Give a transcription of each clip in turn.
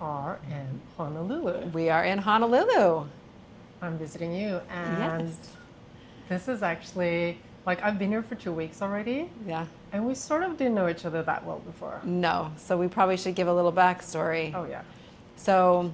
are in Honolulu. We are in Honolulu. I'm visiting you, and Yes. this is actually like I've been here for 2 weeks already, Yeah. and we sort of didn't know each other that well before. No. So we probably should give a little backstory. Oh yeah. So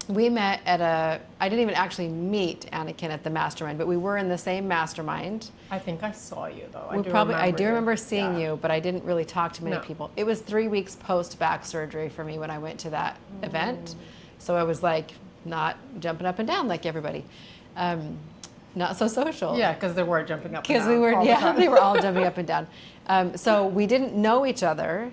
we met I didn't even actually meet Anniken at the mastermind, but we were in the same mastermind. I think I saw you though. I do you. remember seeing Yeah. you, but I didn't really talk to many No. people. It was 3 weeks post back surgery for me when I went to that event. So I was like not jumping up and down like everybody. Not so social. Yeah, because they were jumping up. Because and down all the time. they were all jumping up and down. So we didn't know each other.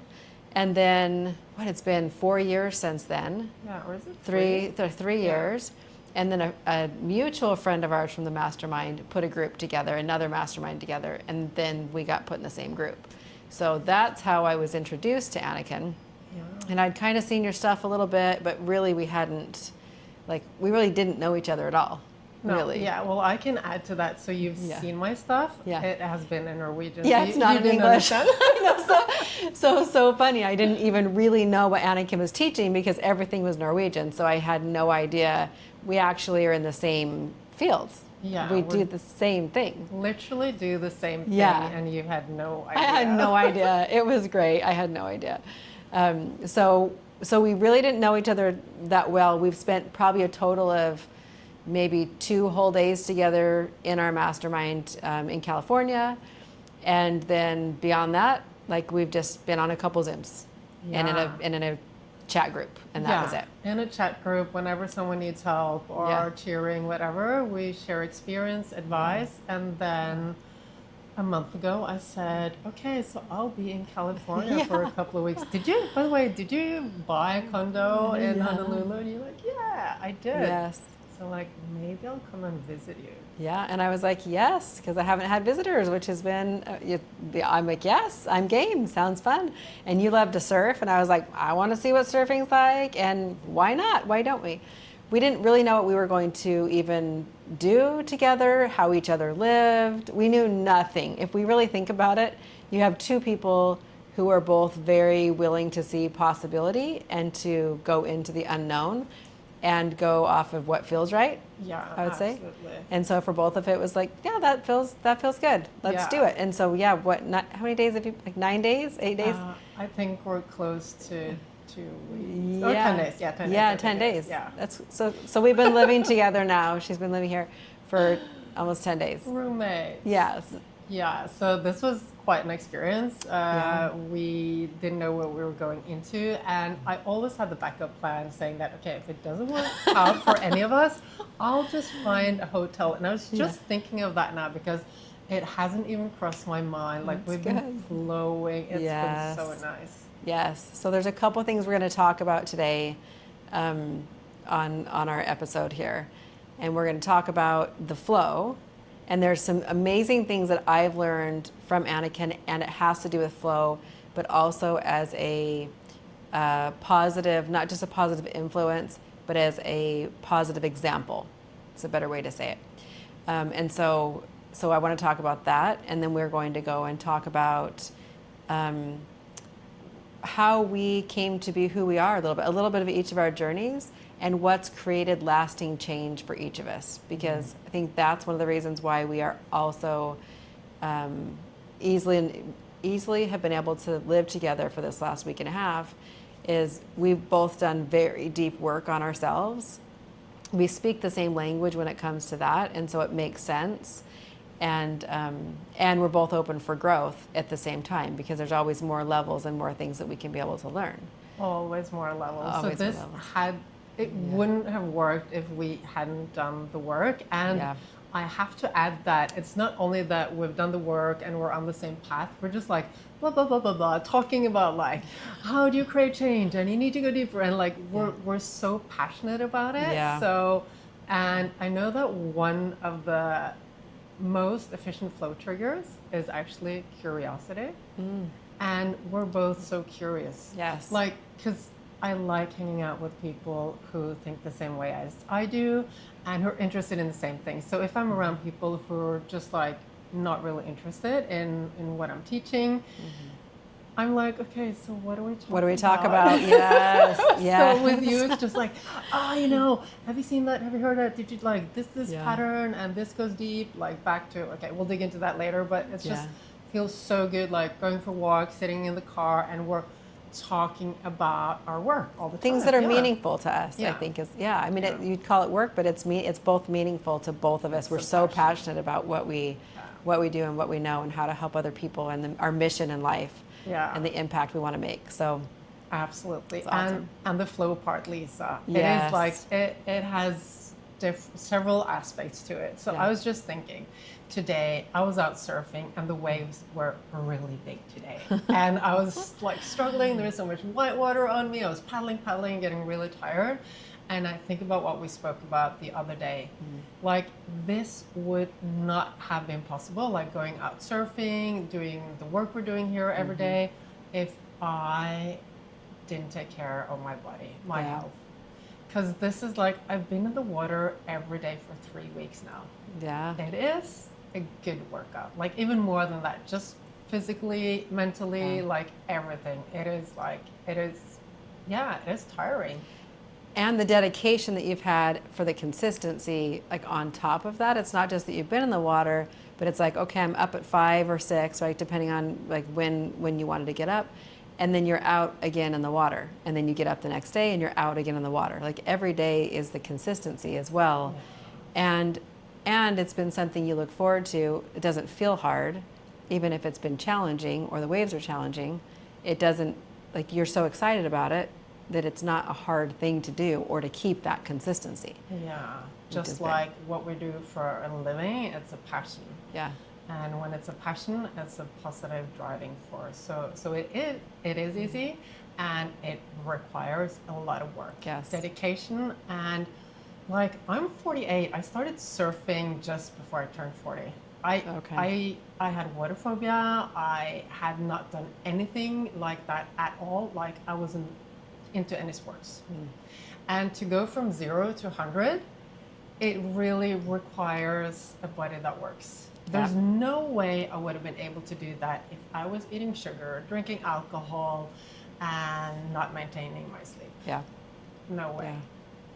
And then, it's been 4 years since then. Yeah, or is it Three years. And then a mutual friend of ours from the mastermind put a group together, another mastermind together, and then we got put in the same group. So that's how I was introduced to Anniken. Yeah. And I'd kind of seen your stuff a little bit, but really we really didn't know each other at all. No, Really. Yeah, well, I can add to that. So you've seen my stuff. Yeah. It has been in Norwegian. Yeah, You- it's not you in didn't English. understand? I know, so funny. I didn't even really know what Anniken was teaching because everything was Norwegian. So I had no idea. We actually are in the same fields. Yeah, We we're- do the same thing. Literally do the same thing, Yeah. and you had no idea. I had no idea. It was great. I had no idea. So we really didn't know each other that well. We've spent probably a total of maybe 2 whole days together in our mastermind in California. And then beyond that, we've just been on a couple Zooms and in a chat group, and that was it. In a chat group, whenever someone needs help or cheering, whatever, we share experience, advice, and then a month ago I said, okay, so I'll be in California for a couple of weeks. By the way, did you buy a condo in Honolulu? And you're like, yeah, I did. Yes. So maybe I'll come and visit you. Yeah, and I was like, yes, because I haven't had visitors, which has been, I'm like, yes, I'm game, sounds fun. And you love to surf, and I was like, I want to see what surfing's like, and why not? Why don't we? We didn't really know what we were going to even do together, how each other lived. We knew nothing. If we really think about it, you have 2 people who are both very willing to see possibility and to go into the unknown and go off of what feels right. Yeah, I would say. absolutely. And so for both of it was like, yeah, that feels good. Let's do it. And so how many days have you, 9 days, 8 days? I think we're close to 2 weeks. Yeah. Or 10 days. Yeah, 10 days. Yeah, I 10 think it is. days. Yeah. That's so we've been living together now. She's been living here for almost 10 days. Roommates. Yes. Yeah, so this was quite an experience. We didn't know what we were going into, and I always had the backup plan saying that, okay, if it doesn't work out for any of us, I'll just find a hotel. And I was just thinking of that now because it hasn't even crossed my mind. We've been flowing. It's been so nice. Yes. So there's a couple things we're going to talk about today on our episode here. And we're going to talk about the flow. And there's some amazing things that I've learned from Anniken, and it has to do with flow, but also as a positive, not just a positive influence, but as a positive example. It's a better way to say it. And so I want to talk about that, and then we're going to go and talk about how we came to be who we are a little bit of each of our journeys, and what's created lasting change for each of us. Because I think that's one of the reasons why we are also easily have been able to live together for this last week and a half, is we've both done very deep work on ourselves. We speak the same language when it comes to that, and so it makes sense. And we're both open for growth at the same time, because there's always more levels and more things that we can be able to learn. Always more levels. Always so this more levels. wouldn't have worked if we hadn't done the work. And I have to add that it's not only that we've done the work and we're on the same path, we're just blah, blah, blah, blah, blah, talking about how do you create change, and you need to go deeper. And we're so passionate about it. Yeah. So, and I know that one of the most efficient flow triggers is actually curiosity. And we're both so curious. Yes. Because I like hanging out with people who think the same way as I do and who are interested in the same thing. So if I'm around people who are just not really interested in what I'm teaching, I'm like, okay, so what do we talk about? What do we talk about? Yes, yes. So with you, it's just like, oh, you know, have you seen that? Have you heard that? Did you like this Yeah. pattern and this goes deep? Like back to, okay, we'll dig into that later, but it's just feels so good, like going for walks, sitting in the car, and we're talking about our work all the time. Things that are meaningful to us, I think is, I mean, you'd call it work, but it's both meaningful to both of us. We're so passionate about what we do and what we know and how to help other people and our mission in life and the impact we want to make. So absolutely. Awesome. And the flow part, Lisa. Yes. It is like, it has several aspects to it. So I was just thinking, today I was out surfing and the waves were really big today. And I was like struggling. There was so much white water on me. I was paddling, getting really tired. And I think about what we spoke about the other day. Like, this would not have been possible, like going out surfing, doing the work we're doing here every day, if I didn't take care of my body, my health. Because this is like, I've been in the water every day for 3 weeks now. Yeah. It is a good workout. Like, even more than that, just physically, mentally, like everything. It is tiring. And the dedication that you've had for the consistency, like on top of that, it's not just that you've been in the water, but it's like, okay, I'm up at 5 or 6, right? Depending on like when you wanted to get up. And then you're out again in the water. And then you get up the next day and you're out again in the water. Like every day is the consistency as well. And it's been something you look forward to. It doesn't feel hard, even if it's been challenging or the waves are challenging. It doesn't, like, you're so excited about it that it's not a hard thing to do or to keep that consistency. Yeah, just like what we do for a living, it's a passion. Yeah. And when it's a passion, it's a positive driving force. So it is easy, and it requires a lot of work, dedication, and like, I'm 48. I started surfing just before I turned 40. I had water phobia. I had not done anything like that at all. Like, I wasn't into any sports. And to go from 0 to 100, it really requires a body that works. There's no way I would have been able to do that if I was eating sugar, drinking alcohol, and not maintaining my sleep. Yeah. No way.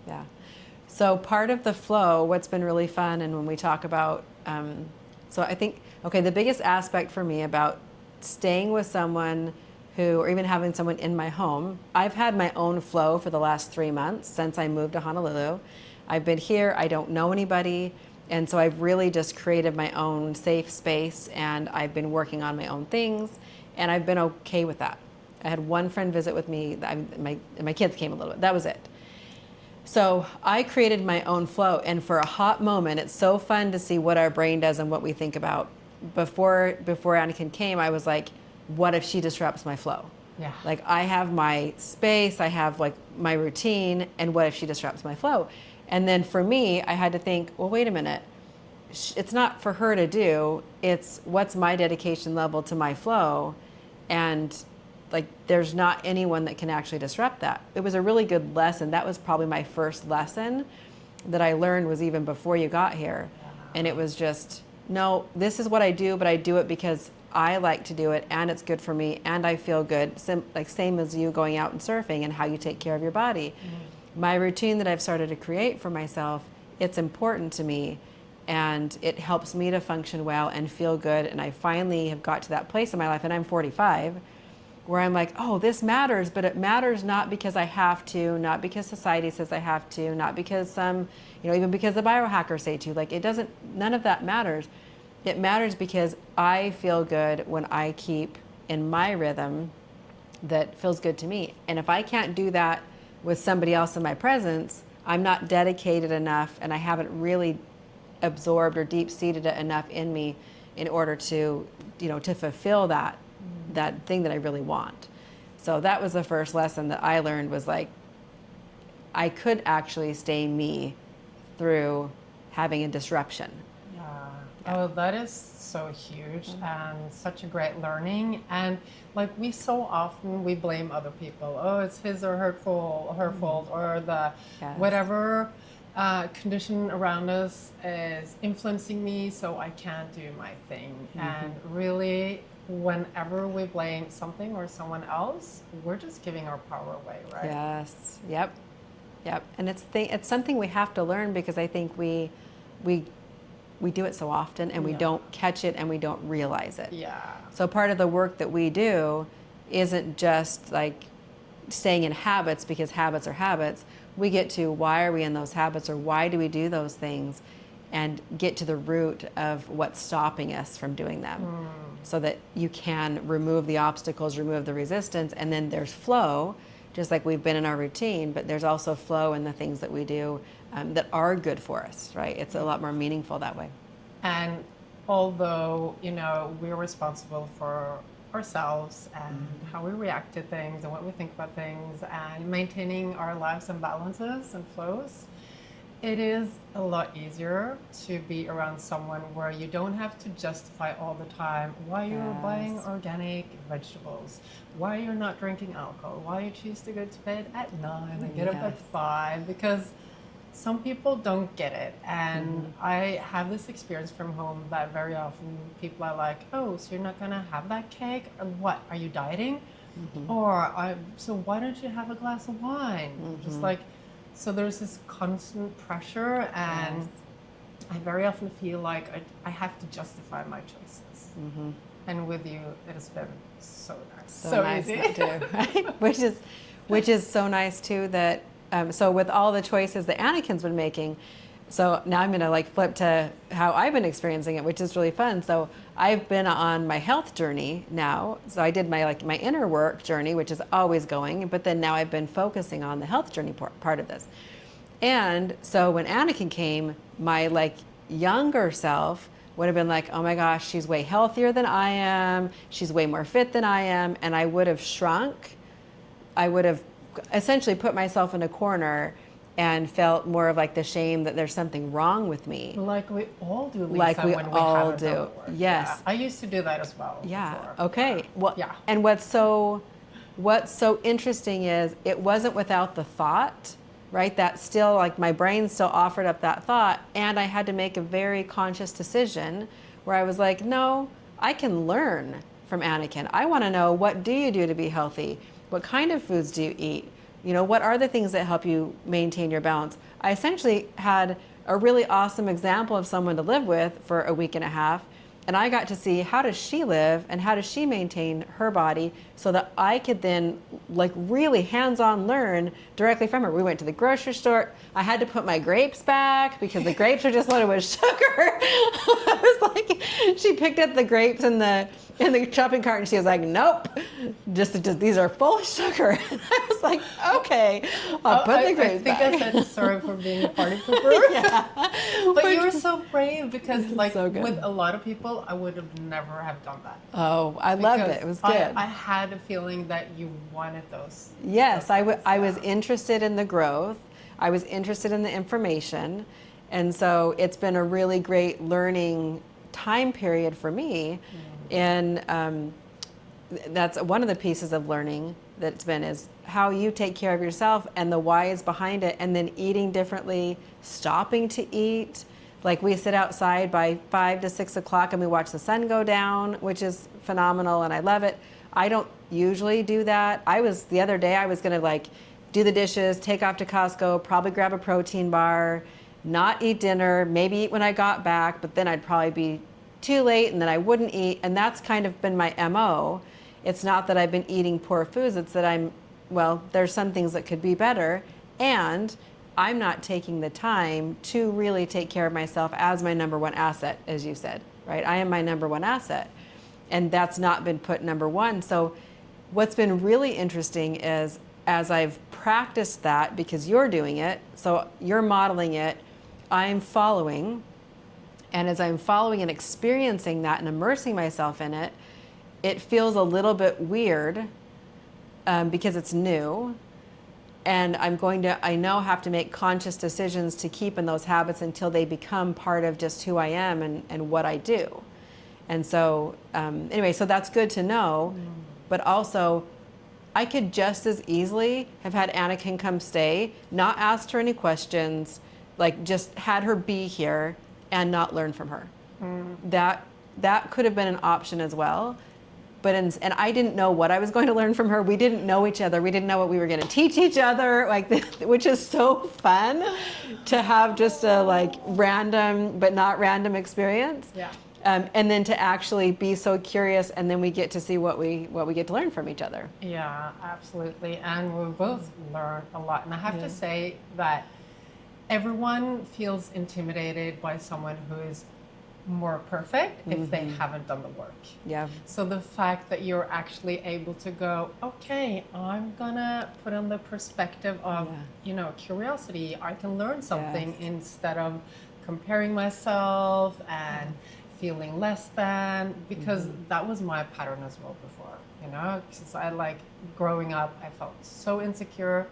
Yeah. So part of the flow, what's been really fun, and when we talk about, so I think, the biggest aspect for me about staying with someone or even having someone in my home, I've had my own flow for the last 3 months since I moved to Honolulu. I've been here, I don't know anybody, and so I've really just created my own safe space, and I've been working on my own things, and I've been okay with that. I had one friend visit with me, my kids came a little bit, that was it. So I created my own flow, and for a hot moment, it's so fun to see what our brain does and what we think about. Before Anniken came, I was like, what if she disrupts my flow? Yeah. Like, I have my space, I have like my routine, and what if she disrupts my flow? And then for me, I had to think, well, wait a minute. It's not for her to do, it's what's my dedication level to my flow. And like, there's not anyone that can actually disrupt that. It was a really good lesson. That was probably my first lesson that I learned, was even before you got here. And it was just, no, this is what I do, but I do it because I like to do it, and it's good for me, and I feel good. Same as you going out and surfing and how you take care of your body. My routine that I've started to create for myself, it's important to me, and it helps me to function well and feel good. And I finally have got to that place in my life, and I'm 45, where I'm like, oh, this matters, but it matters not because I have to, not because society says I have to, not because even because the biohackers say to. Like, it doesn't, none of that matters. It matters because I feel good when I keep in my rhythm that feels good to me. And if I can't do that with somebody else in my presence, I'm not dedicated enough, and I haven't really absorbed or deep-seated it enough in me in order to, to fulfill that thing that I really want. So that was the first lesson that I learned, was like, I could actually stay me through having a disruption. Oh, that is so huge and such a great learning. And like, we so often, we blame other people. Oh, it's his or her fault, or the whatever condition around us is influencing me, so I can't do my thing. And really, whenever we blame something or someone else, we're just giving our power away, right? Yes. Yep. Yep. And it's something we have to learn, because I think we do it so often, and we don't catch it, and we don't realize it. Yeah. So part of the work that we do isn't just like staying in habits, because habits are habits. We get to why are we in those habits, or why do we do those things, and get to the root of what's stopping us from doing them, so that you can remove the obstacles, remove the resistance, and then there's flow, just like we've been in our routine, but there's also flow in the things that we do that are good for us, right? It's a lot more meaningful that way. And although, we're responsible for ourselves and how we react to things and what we think about things and maintaining our lives and balances and flows, it is a lot easier to be around someone where you don't have to justify all the time why you're buying organic vegetables, why you're not drinking alcohol, why you choose to go to bed at 9 and get up at 5, because some people don't get it. And I have this experience from home that very often people are like, oh, so you're not gonna have that cake? Or what, are you dieting? Or so why don't you have a glass of wine? Just like, so there's this constant pressure, and I very often feel like I have to justify my choices. And with you, it has been so nice. So nice easy. not to, right? Which is so nice too, that so with all the choices that Anniken's been making, so now I'm gonna flip to how I've been experiencing it, which is really fun. So I've been on my health journey now. So I did my inner work journey, which is always going, but then now I've been focusing on the health journey part of this. And so when Anniken came, my younger self would have been like, oh my gosh, she's way healthier than I am. She's way more fit than I am. And I would have shrunk. I would have essentially put myself in a corner and felt more of the shame that there's something wrong with me. Like we all do, Lisa, Like we when all haven't done do. the work. Yes. Yeah. I used to do that as well. Yeah. Before. Okay. Well, yeah. And what's so interesting is it wasn't without the thought, right? That still, my brain still offered up that thought, and I had to make a very conscious decision where I was like, no, I can learn from Anniken. I want to know, what do you do to be healthy? What kind of foods do you eat? What are the things that help you maintain your balance? I essentially had a really awesome example of someone to live with for a week and a half. And I got to see, how does she live and how does she maintain her body, so that I could then really hands-on learn directly from her. We went to the grocery store. I had to put my grapes back because the grapes are just loaded with sugar. I was she picked up the grapes in the shopping cart and she was like, nope, just these are full of sugar. And I was like, okay, I'll put the grapes back. I think I said sorry for being a party pooper. Yeah. But you were so brave, because so good. with a lot of people, I would have never have done that. Oh, I loved it. It was good. I had a feeling that you wanted those. Yes, I was interested in the growth. I was interested in the information. And so it's been a really great learning time period for me. And that's one of the pieces of learning that's been, is how you take care of yourself and the whys behind it, and then eating differently, stopping to eat. We sit outside by 5 to 6 o'clock and we watch the sun go down, which is phenomenal, and I love it. I don't usually do that. The other day I was gonna do the dishes, take off to Costco, probably grab a protein bar, not eat dinner, maybe eat when I got back, but then I'd probably be too late and then I wouldn't eat. And that's kind of been my MO. It's not that I've been eating poor foods, it's that there's some things that could be better. And I'm not taking the time to really take care of myself as my number one asset, as you said, right? I am my number one asset. And that's not been put number one. So what's been really interesting is, as I've practiced that, because you're doing it, so you're modeling it, I'm following. And as I'm following and experiencing that and immersing myself in it, it feels a little bit weird because it's new. And I know have to make conscious decisions to keep in those habits until they become part of just who I am and what I do. And so anyway, so that's good to know. But also, I could just as easily have had Anniken come stay, not asked her any questions, just had her be here and not learn from her. That could have been an option as well. and I didn't know what I was going to learn from her. We didn't know each other. We didn't know what we were going to teach each other, which is so fun to have just a like random but not random experience. Yeah. And then to actually be so curious, and then we get to see what we get to learn from each other. Yeah, absolutely. And we both learned a lot. And I have to say that everyone feels intimidated by someone who is more perfect if they haven't done the work. Yeah. So the fact that you're actually able to go, okay, I'm gonna put on the perspective of, curiosity. I can learn something instead of comparing myself and feeling less than, because that was my pattern as well before, because I growing up, I felt so insecure,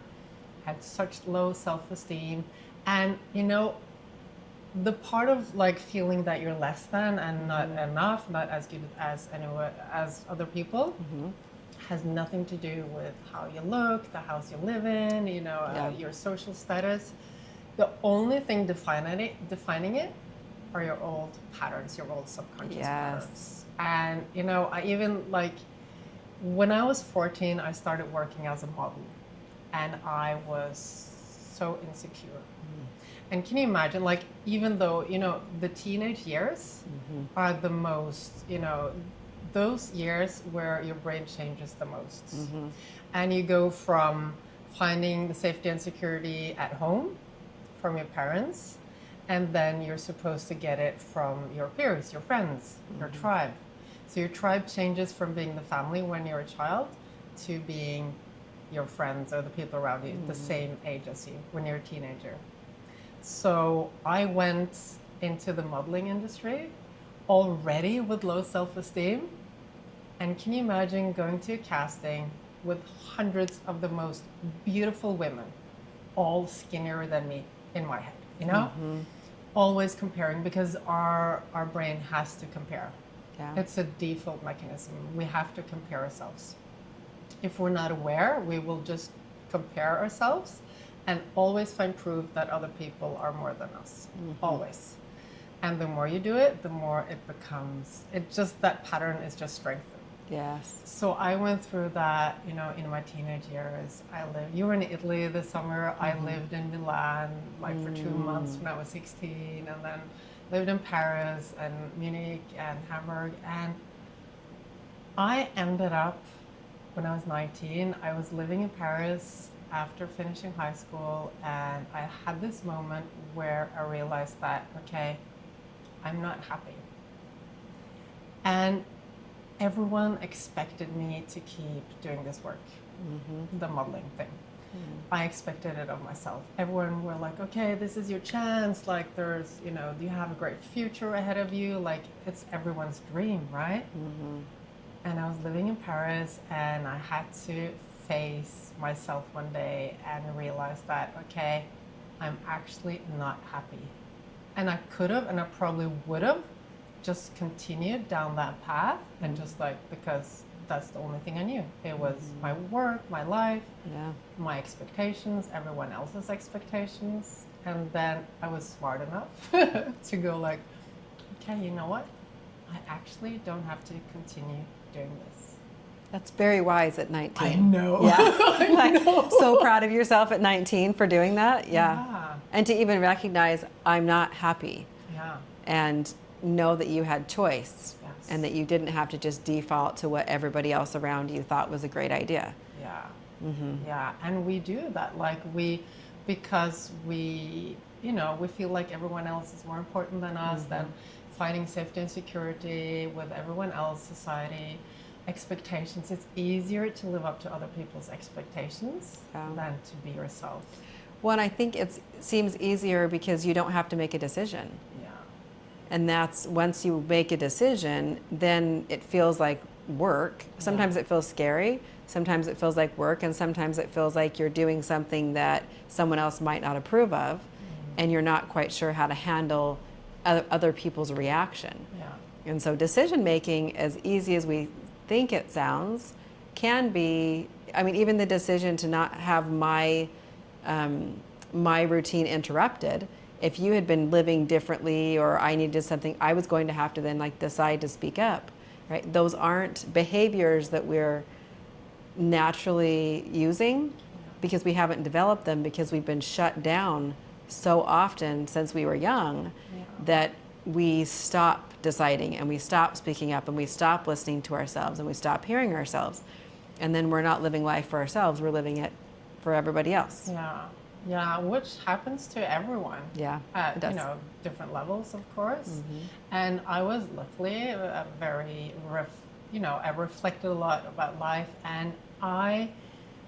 had such low self-esteem, and the part of feeling that you're less than and not enough, not as good as other people, has nothing to do with how you look, the house you live in, your social status. The only thing defining it are your old patterns, your old subconscious patterns. And I even when I was 14, I started working as a model, and I was so insecure. And can you imagine, even though, the teenage years are the most, those years where your brain changes the most. And you go from finding the safety and security at home from your parents, and then you're supposed to get it from your peers, your friends, your tribe. So your tribe changes from being the family when you're a child to being your friends or the people around you, the same age as you when you're a teenager. So I went into the modeling industry already with low self-esteem. And can you imagine going to a casting with hundreds of the most beautiful women, all skinnier than me in my head, Always comparing, because our brain has to compare. Yeah. It's a default mechanism. We have to compare ourselves. If we're not aware, we will just compare ourselves and always find proof that other people are more than us, always. And the more you do it, the more it becomes, that pattern is just strengthened. Yes. So I went through that, in my teenage years. You were in Italy this summer. I lived in Milan, for 2 months when I was 16, and then lived in Paris and Munich and Hamburg. And I ended up, when I was 19, I was living in Paris after finishing high school, and I had this moment where I realized that, okay, I'm not happy. And everyone expected me to keep doing this work, the modeling thing. I expected it of myself. Everyone were like, okay, this is your chance. There's, you have a great future ahead of you. It's everyone's dream, right? And I was living in Paris, and I had to face myself one day and realize that, okay, I'm actually not happy. And I could have, and I probably would have, just continued down that path, and just because that's the only thing I knew. It was my work, my life, my expectations, everyone else's expectations. And then I was smart enough to go okay, you know what? I actually don't have to continue doing this. That's very wise at 19. I know. Yeah. I know. So proud of yourself at 19 for doing that. Yeah. And to even recognize, I'm not happy. Yeah. And know that you had choice. Yes. And that you didn't have to just default to what everybody else around you thought was a great idea. Yeah. Yeah. And we do that. Because we feel like everyone else is more important than us, than finding safety and security with everyone else, society, expectations. It's easier to live up to other people's expectations than to be yourself. Well, and I think it seems easier because you don't have to make a decision. Yeah. And that's, once you make a decision, then it feels like work. Sometimes it feels scary. Sometimes it feels like work. And sometimes it feels like you're doing something that someone else might not approve of. And you're not quite sure how to handle other people's reaction. Yeah. And so decision making, as easy as we think it sounds, can be, even the decision to not have my routine interrupted. If you had been living differently, or I needed something, I was going to have to then decide to speak up. right? Those aren't behaviors that we're naturally using because we haven't developed them, because we've been shut down so often since we were young that we stop deciding and we stop speaking up and we stop listening to ourselves and we stop hearing ourselves. And then we're not living life for ourselves, we're living it for everybody else. Yeah, which happens to everyone. Yeah, at it does. Different levels, of course. And I was luckily very, I reflected a lot about life, and I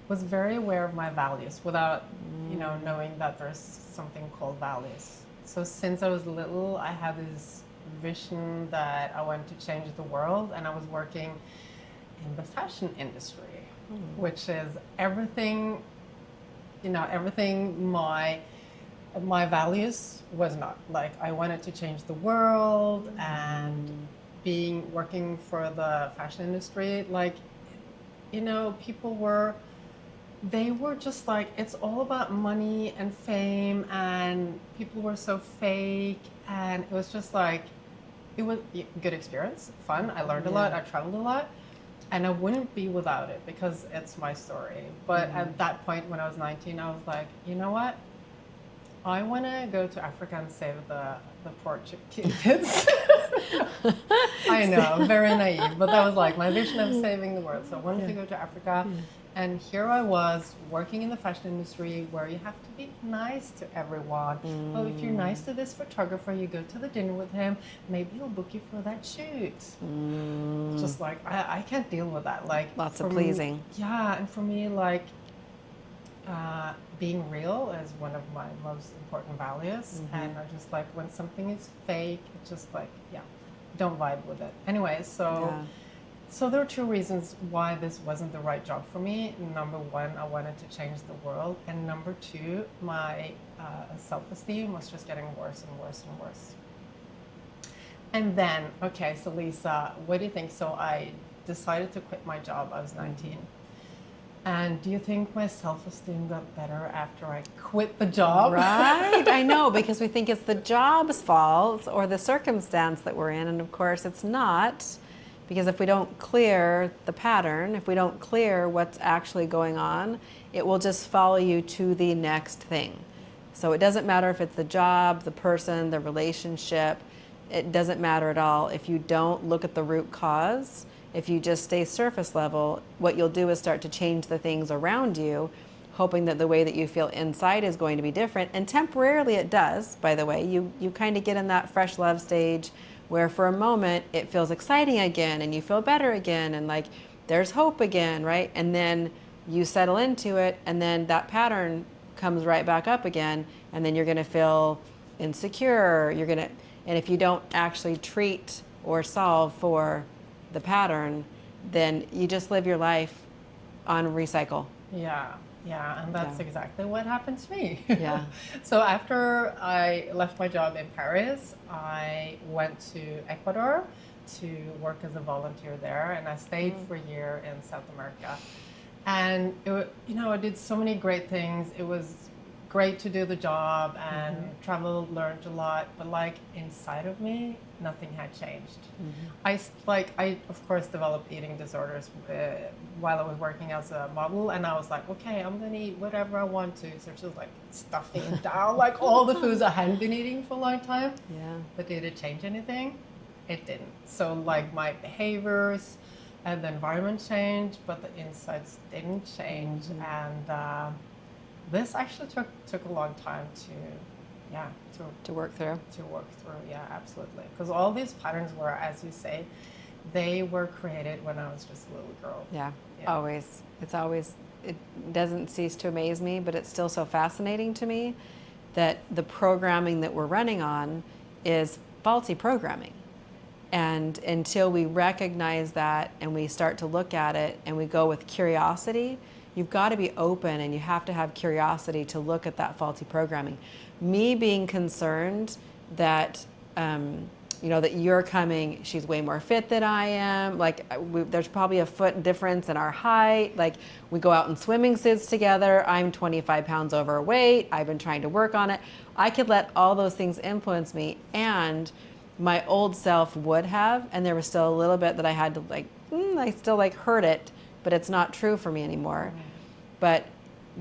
was very aware of my values without, knowing that there's something called values. So since I was little, I had this vision that I wanted to change the world, and I was working in the fashion industry, which is everything. Everything my values was not. Like, I wanted to change the world, and working for the fashion industry, like, people were just like, it's all about money and fame, and people were so fake, and it was just like, it was a good experience, fun. I learned a lot, I traveled a lot. And I wouldn't be without it because it's my story. But at that point, when I was 19, I was like, you know what? I want to go to Africa and save the poor kids. I know, very naive. But that was like my vision of saving the world. So I wanted to go to Africa. And here I was working in the fashion industry where you have to be nice to everyone. Oh, if you're nice to this photographer, you go to the dinner with him, maybe he'll book you for that shoot. Just like, I can't deal with that. Like, lots of pleasing. And for me, like, being real is one of my most important values. And I just like, when something is fake, it's just like, don't vibe with it. Anyway, so there are two reasons why this wasn't the right job for me. Number one, I wanted to change the world. And number two, my self-esteem was just getting worse and worse and worse. And then, okay, so Lisa, what do you think? So I decided to quit my job. I was 19. And do you think my self-esteem got better after I quit the job? Right, I know, because we think it's the job's fault or the circumstance that we're in. And of course, it's not. Because if we don't clear the pattern, if we don't clear what's actually going on, it will just follow you to the next thing. So it doesn't matter if it's the job, the person, the relationship, it doesn't matter at all. If you don't look at the root cause, if you just stay surface level, what you'll do is start to change the things around you, hoping that the way that you feel inside is going to be different. And temporarily it does, by the way. You kind of get in that fresh love stage where for a moment it feels exciting again and you feel better again and like there's hope again, right? And then you settle into it and then that pattern comes right back up again, and then you're going to feel insecure. And if you don't actually treat or solve for the pattern, then you just live your life on recycle. Yeah, and that's exactly what happened to me. Yeah. So after I left my job in Paris, I went to Ecuador to work as a volunteer there, and I stayed for a year in South America. And I did so many great things. It was great to do the job and traveled, learned a lot, but like inside of me, nothing had changed. I of course developed eating disorders while I was working as a model, and I was like, okay, I'm gonna eat whatever I want to. So just like stuffing down like all the foods I hadn't been eating for a long time. Yeah. But did it change anything? It didn't. So like my behaviors and the environment changed, but the insides didn't change. And this actually took a long time to work through. Yeah, absolutely. Because all these patterns were, as you say, they were created when I was just a little girl. Yeah. Always. It doesn't cease to amaze me, but it's still so fascinating to me that the programming that we're running on is faulty programming. And until we recognize that and we start to look at it and we go with curiosity, you've got to be open and you have to have curiosity to look at that faulty programming. Me being concerned that, that you're coming, she's way more fit than I am. Like there's probably a foot difference in our height. Like we go out in swimming suits together. I'm 25 pounds overweight. I've been trying to work on it. I could let all those things influence me. And my old self would have, and there was still a little bit that I had to like, I still like heard it, but it's not true for me anymore. But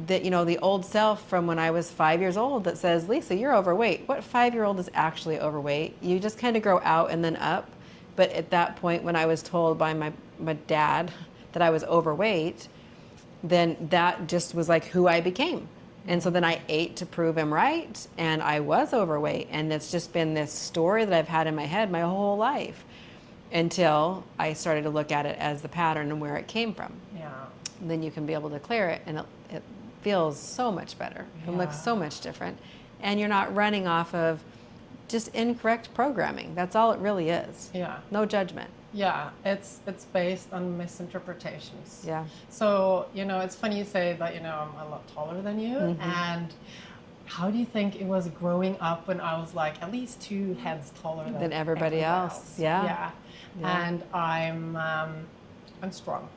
that, you know, the old self from when I was 5 years old that says, Lisa, you're overweight. What 5-year-old is actually overweight? You just kind of grow out and then up. But at that point, when I was told by my dad that I was overweight, then that just was like who I became. And so then I ate to prove him right, and I was overweight. And it's just been this story that I've had in my head my whole life until I started to look at it as the pattern and where it came from. Yeah. And then you can be able to clear it, and it feels so much better. It looks so much different. And you're not running off of just incorrect programming. That's all it really is. Yeah. No judgment. Yeah, it's based on misinterpretations. Yeah. So, you know, it's funny you say that, you know, I'm a lot taller than you. And how do you think it was growing up when I was like at least 2 heads taller than everybody else? Yeah. And I'm strong.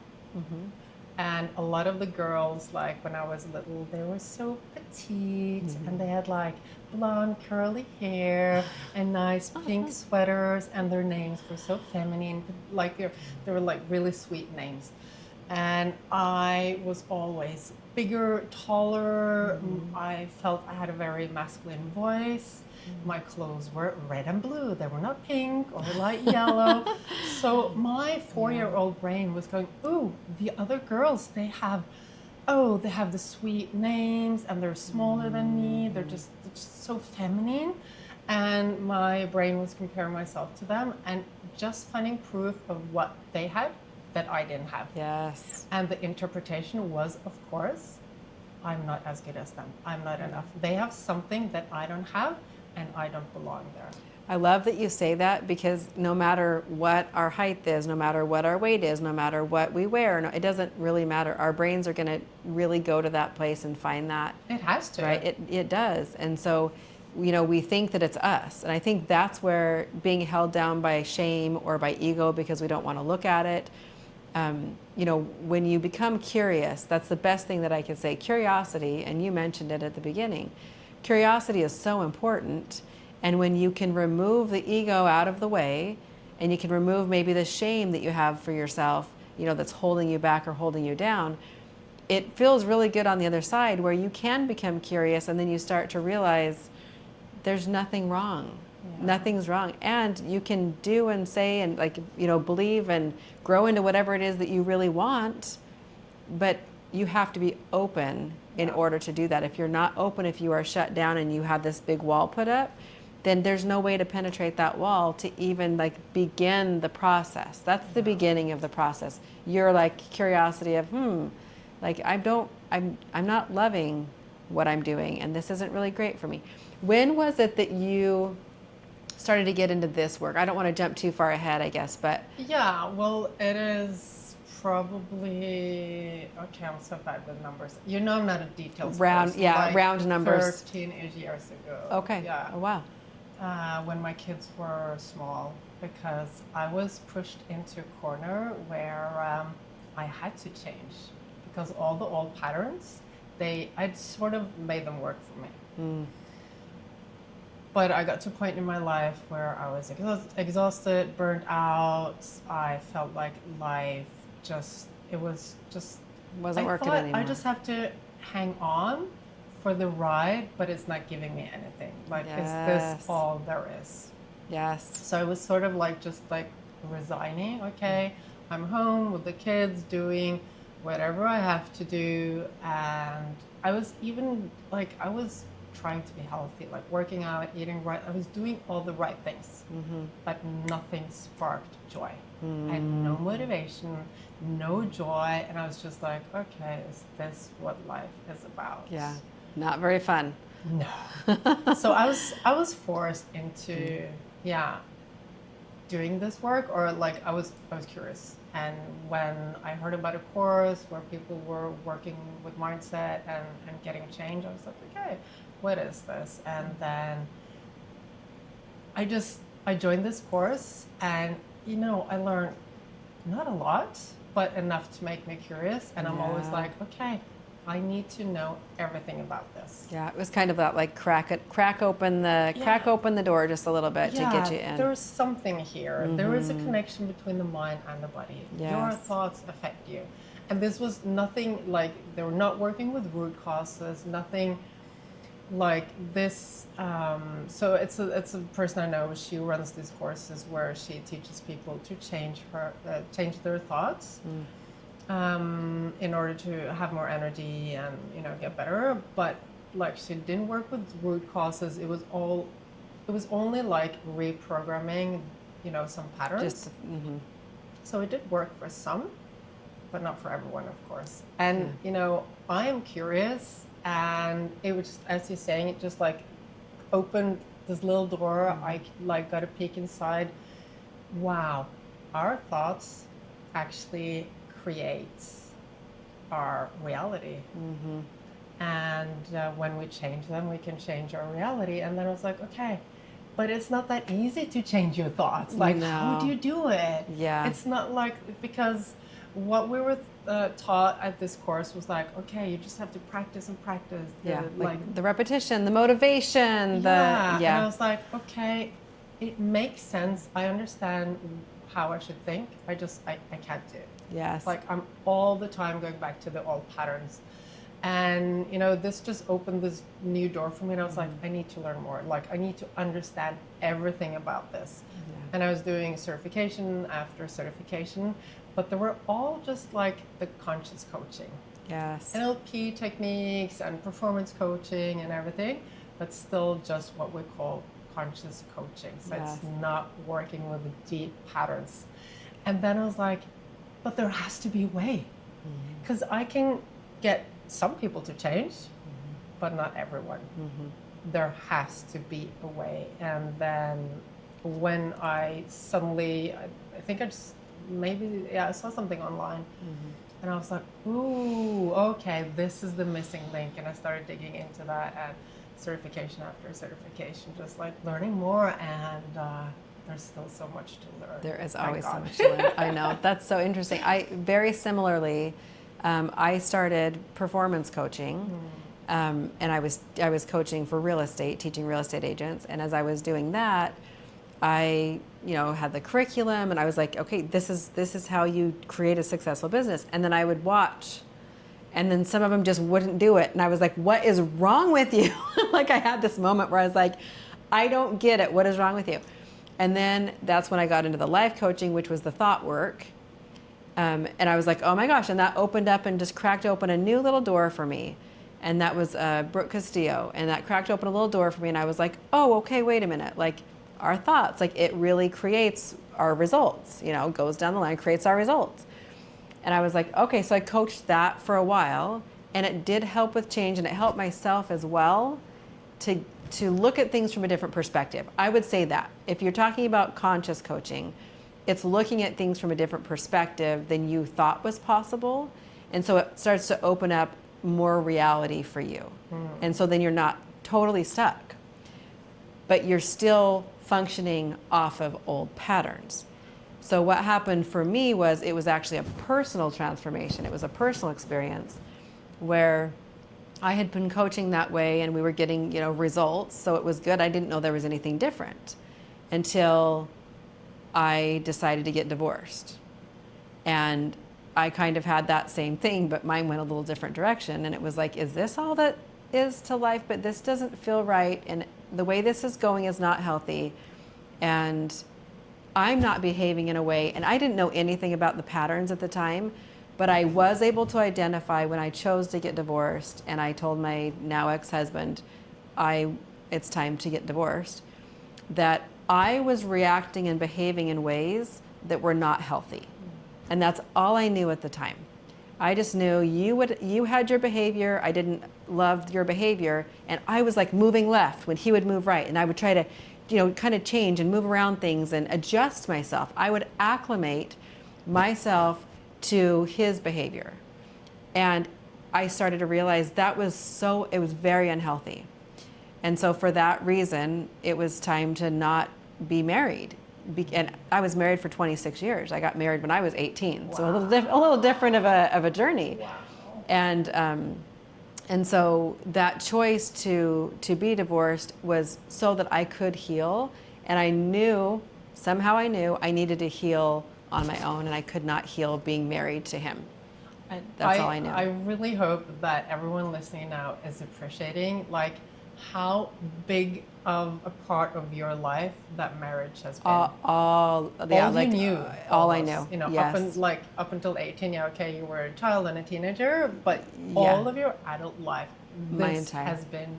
And a lot of the girls, like when I was little, they were so petite and they had like blonde curly hair and nice pink sweaters, and their names were so feminine, like they were like really sweet names. And I was always bigger, taller. I felt I had a very masculine voice. My clothes were red and blue. They were not pink or light yellow. So my 4-year-old brain was going, ooh, the other girls, they have the sweet names and they're smaller than me. They're just so feminine. And my brain was comparing myself to them and just finding proof of what they had that I didn't have. Yes. And the interpretation was, of course, I'm not as good as them. I'm not enough. They have something that I don't have, and I don't belong there. I love that you say that, because no matter what our height is, no matter what our weight is, no matter what we wear, it doesn't really matter. Our brains are going to really go to that place and find that. It has to. Right? It does. And so, you know, we think that it's us. And I think that's where being held down by shame or by ego because we don't want to look at it. You know, when you become curious, that's the best thing that I can say. Curiosity, and you mentioned it at the beginning. Curiosity is so important, and when you can remove the ego out of the way, and you can remove maybe the shame that you have for yourself, you know, that's holding you back or holding you down, it feels really good on the other side where you can become curious, and then you start to realize there's nothing wrong. Yeah. Nothing's wrong, and you can do and say and, like, you know, believe and grow into whatever it is that you really want, but you have to be open in order to do that. If you're not open, if you are shut down and you have this big wall put up, then there's no way to penetrate that wall to even like begin the process. That's the beginning of the process. You're like curiosity of, like I'm not loving what I'm doing, and this isn't really great for me. When was it that you started to get into this work? I don't want to jump too far ahead, I guess, but yeah, well, it is probably, okay, I'm so bad with numbers. You know, I'm not a details person. Like round numbers. 13-ish years ago. Okay. Yeah. Oh, wow. When my kids were small, because I was pushed into a corner where I had to change, because all the old patterns, I'd sort of made them work for me. But I got to a point in my life where I was exhausted, burnt out. I felt like life wasn't working anymore. I just have to hang on for the ride, but it's not giving me anything. Like, is this all there is? Yes. So I was sort of like just like resigning. Okay, I'm home with the kids doing whatever I have to do, and I was even like I was trying to be healthy, like working out, eating right. I was doing all the right things, but nothing sparked joy. I had no motivation, no joy, and I was just like, okay, is this what life is about? Yeah, not very fun. No. So I was forced into doing this work, or like I was curious. And when I heard about a course where people were working with mindset and getting change, I was like, okay, what is this? And then I joined this course, and you know, I learned not a lot, but enough to make me curious. And I'm always like, okay, I need to know everything about this. Yeah, it was kind of that like crack open the door just a little bit to get you in. There's something here. There is a connection between the mind and the body. Yes. Your thoughts affect you. And this was nothing like, they were not working with root causes, nothing like this. So it's a person I know. She runs these courses where she teaches people to change their thoughts. In order to have more energy and get better. But like, she didn't work with root causes. It was only like reprogramming some patterns. So it did work for some, but not for everyone, of course. And I am curious, and it was just, as you're saying, it just like opened this little door. I like got a peek inside. Wow, our thoughts actually creates our reality. And when we change them, we can change our reality. And then I was like, okay, but it's not that easy to change your thoughts. Like, how do you do it? Yeah. It's not like, because what we were taught at this course was like, okay, you just have to practice and practice. Like the repetition, the motivation, And I was like, okay, it makes sense. I understand how I should think. I can't do it. Yes. Like, I'm all the time going back to the old patterns. And, this just opened this new door for me. And I was like, I need to learn more. Like, I need to understand everything about this. And I was doing certification after certification, but they were all just like the conscious coaching. Yes. NLP techniques and performance coaching and everything, but still just what we call conscious coaching. So it's not working with the deep patterns. And then I was like, but there has to be a way, because I can get some people to change, but not everyone. There has to be a way. And then when I suddenly, I think I just I saw something online, and I was like, ooh, okay, this is the missing link. And I started digging into that, and certification after certification, just like learning more. And there's still so much to learn. There is always so much to learn. I know. That's so interesting. Very similarly, I started performance coaching, and I was coaching for real estate, teaching real estate agents. And as I was doing that, I had the curriculum, and I was like, okay, this is how you create a successful business. And then I would watch, and then some of them just wouldn't do it. And I was like, what is wrong with you? Like, I had this moment where I was like, I don't get it. What is wrong with you? And then that's when I got into the life coaching, which was the thought work. And I was like, oh my gosh. And that opened up and just cracked open a new little door for me. And that was Brooke Castillo. And that cracked open a little door for me. And I was like, oh, okay, wait a minute. Like, our thoughts, like, it really creates our results, goes down the line, creates our results. And I was like, okay, so I coached that for a while, and it did help with change, and it helped myself as well to look at things from a different perspective. I would say that if you're talking about conscious coaching, it's looking at things from a different perspective than you thought was possible. And so it starts to open up more reality for you. And so then you're not totally stuck, but you're still functioning off of old patterns. So what happened for me it was actually a personal transformation. It was a personal experience where I had been coaching that way, and we were getting, results. So it was good. I didn't know there was anything different until I decided to get divorced. And I kind of had that same thing, but mine went a little different direction. And it was like, is this all that is to life? But this doesn't feel right. And the way this is going is not healthy. And I'm not behaving in a way, and I didn't know anything about the patterns at the time, but I was able to identify when I chose to get divorced, and I told my now ex-husband, it's time to get divorced, that I was reacting and behaving in ways that were not healthy. And that's all I knew at the time. I just knew you had your behavior, I didn't love your behavior, and I was like moving left when he would move right, and I would try to kind of change and move around things and adjust myself. I would acclimate myself to his behavior. And I started to realize it was very unhealthy. And so for that reason, it was time to not be married. And I was married for 26 years. I got married when I was 18. Wow. So a little different of a journey. Wow. And And so that choice to be divorced was so that I could heal. And I knew, somehow I knew I needed to heal on my own, and I could not heal being married to him. That's all I knew. I really hope that everyone listening now is appreciating like how big of a part of your life that marriage has been. All you knew, all I almost, knew. You know, Yes. up until 18, yeah, okay, you were a child and a teenager, but Yeah. all of your adult life, My this entire- has been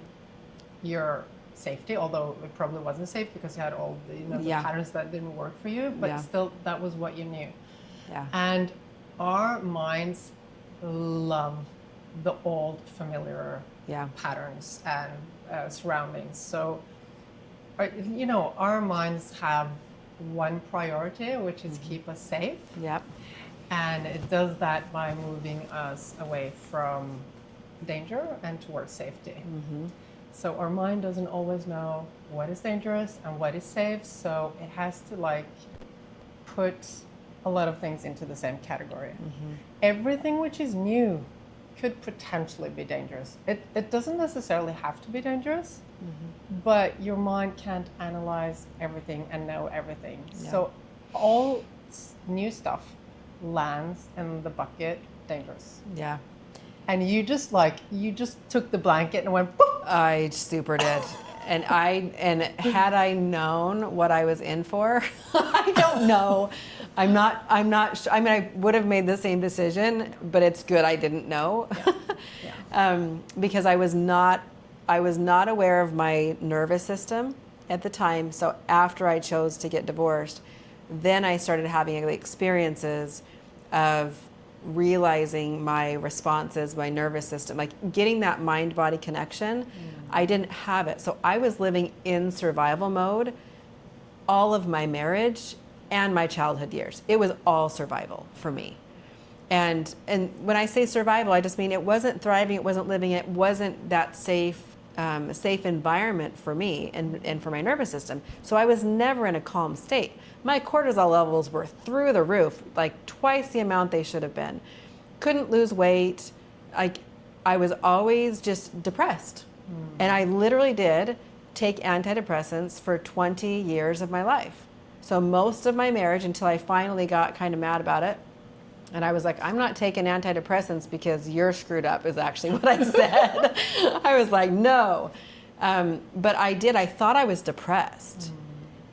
your safety, although it probably wasn't safe because you had all the, you know, the Yeah. patterns that didn't work for you, but Yeah. still that was what you knew. Yeah. And our minds love the old familiar Yeah. patterns and surroundings. So, you know, our minds have one priority, which is keep us safe. Yep. And it does that by moving us away from danger and towards safety. So our mind doesn't always know what is dangerous and what is safe. So it has to like put a lot of things into the same category. Everything which is new could potentially be dangerous. It doesn't necessarily have to be dangerous, but your mind can't analyze everything and know everything. Yeah. So all new stuff lands in the bucket dangerous. Yeah. And you just took the blanket and went, boop. I super did. And had I known what I was in for, I don't know. I'm not sure. I mean, I would have made the same decision, but it's good I didn't know. Yeah. Because I was not aware of my nervous system at the time. So after I chose to get divorced, then I started having experiences of realizing my responses, my nervous system, like getting that mind-body connection. I didn't have it. So I was living in survival mode all of my marriage and my childhood years. It was all survival for me. And when I say survival, I just mean it wasn't thriving, it wasn't living, it wasn't that safe environment for me and for my nervous system. So I was never in a calm state. My cortisol levels were through the roof, like twice the amount they should have been. Couldn't lose weight. I was always just depressed. And I literally did take antidepressants for 20 years of my life. So most of my marriage, until I finally got kind of mad about it, and I was like, I'm not taking antidepressants because you're screwed up, is actually what I said. I was like, no. But I did. I thought I was depressed.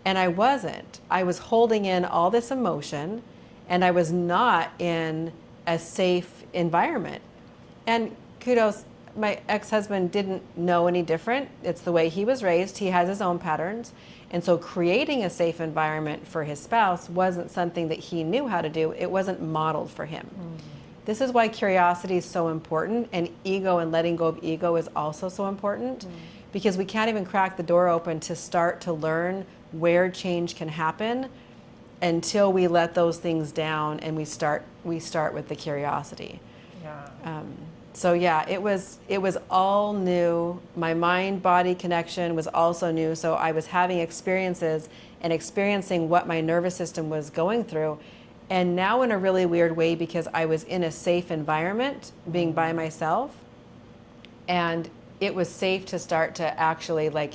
And I wasn't. I was holding in all this emotion, and I was not in a safe environment. And kudos, my ex-husband didn't know any different. It's the way he was raised. He has his own patterns. And so creating a safe environment for his spouse wasn't something that he knew how to do. It wasn't modeled for him. This is why curiosity is so important, and ego and letting go of ego is also so important, because we can't even crack the door open to start to learn where change can happen until we let those things down and we start with the curiosity. Yeah. So yeah, it was all new. My mind-body connection was also new. So I was having experiences and experiencing what my nervous system was going through. And now in a really weird way, because I was in a safe environment, being by myself, and it was safe to start to actually like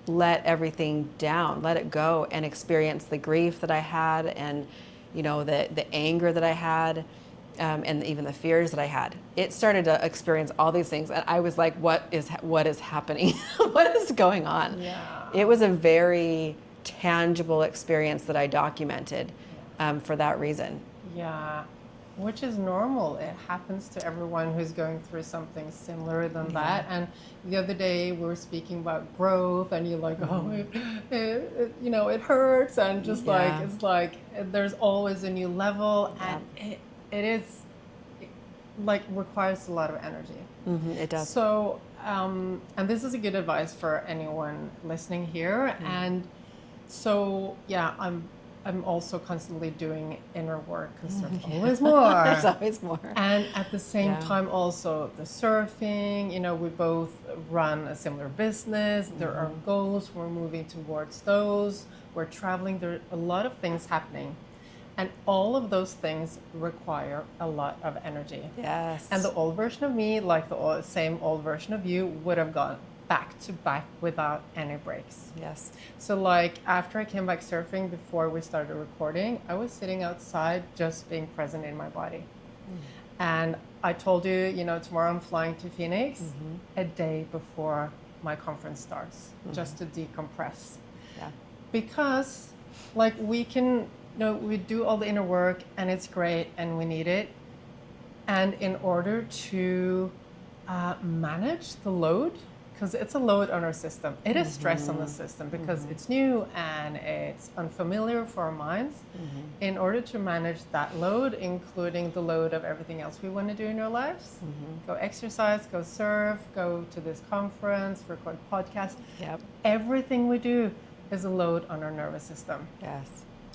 let everything down, let it go, and experience the grief that I had, and you know, the anger that I had, and even the fears that I had. It started to experience all these things, and I was like, what is happening? What is going on? Yeah. It was a very tangible experience that I documented for that reason. Yeah, which is normal. It happens to everyone who's going through something similar than that. And the other day we were speaking about growth, and you're like, oh, you know, it hurts, and just like it's like there's always a new level, and it like requires a lot of energy. It does. So, and this is a good advice for anyone listening here. And so, yeah, I'm also constantly doing inner work because there's always more. There's always more. And at the same time, also the surfing, you know, we both run a similar business. There are goals. We're moving towards those. We're traveling. There are a lot of things happening. And all of those things require a lot of energy. Yes. And the old version of me, like the same old version of you, would have gone back to back without any breaks. Yes. So like after I came back surfing, before we started recording, I was sitting outside just being present in my body. And I told you, tomorrow I'm flying to Phoenix a day before my conference starts, just to decompress. Yeah. Because like we can, we do all the inner work and it's great and we need it. And in order to manage the load, because it's a load on our system. It is stress on the system because it's new and it's unfamiliar for our minds. In order to manage that load, including the load of everything else we want to do in our lives, go exercise, go surf, go to this conference, record podcasts. Yep. Everything we do is a load on our nervous system. Yes.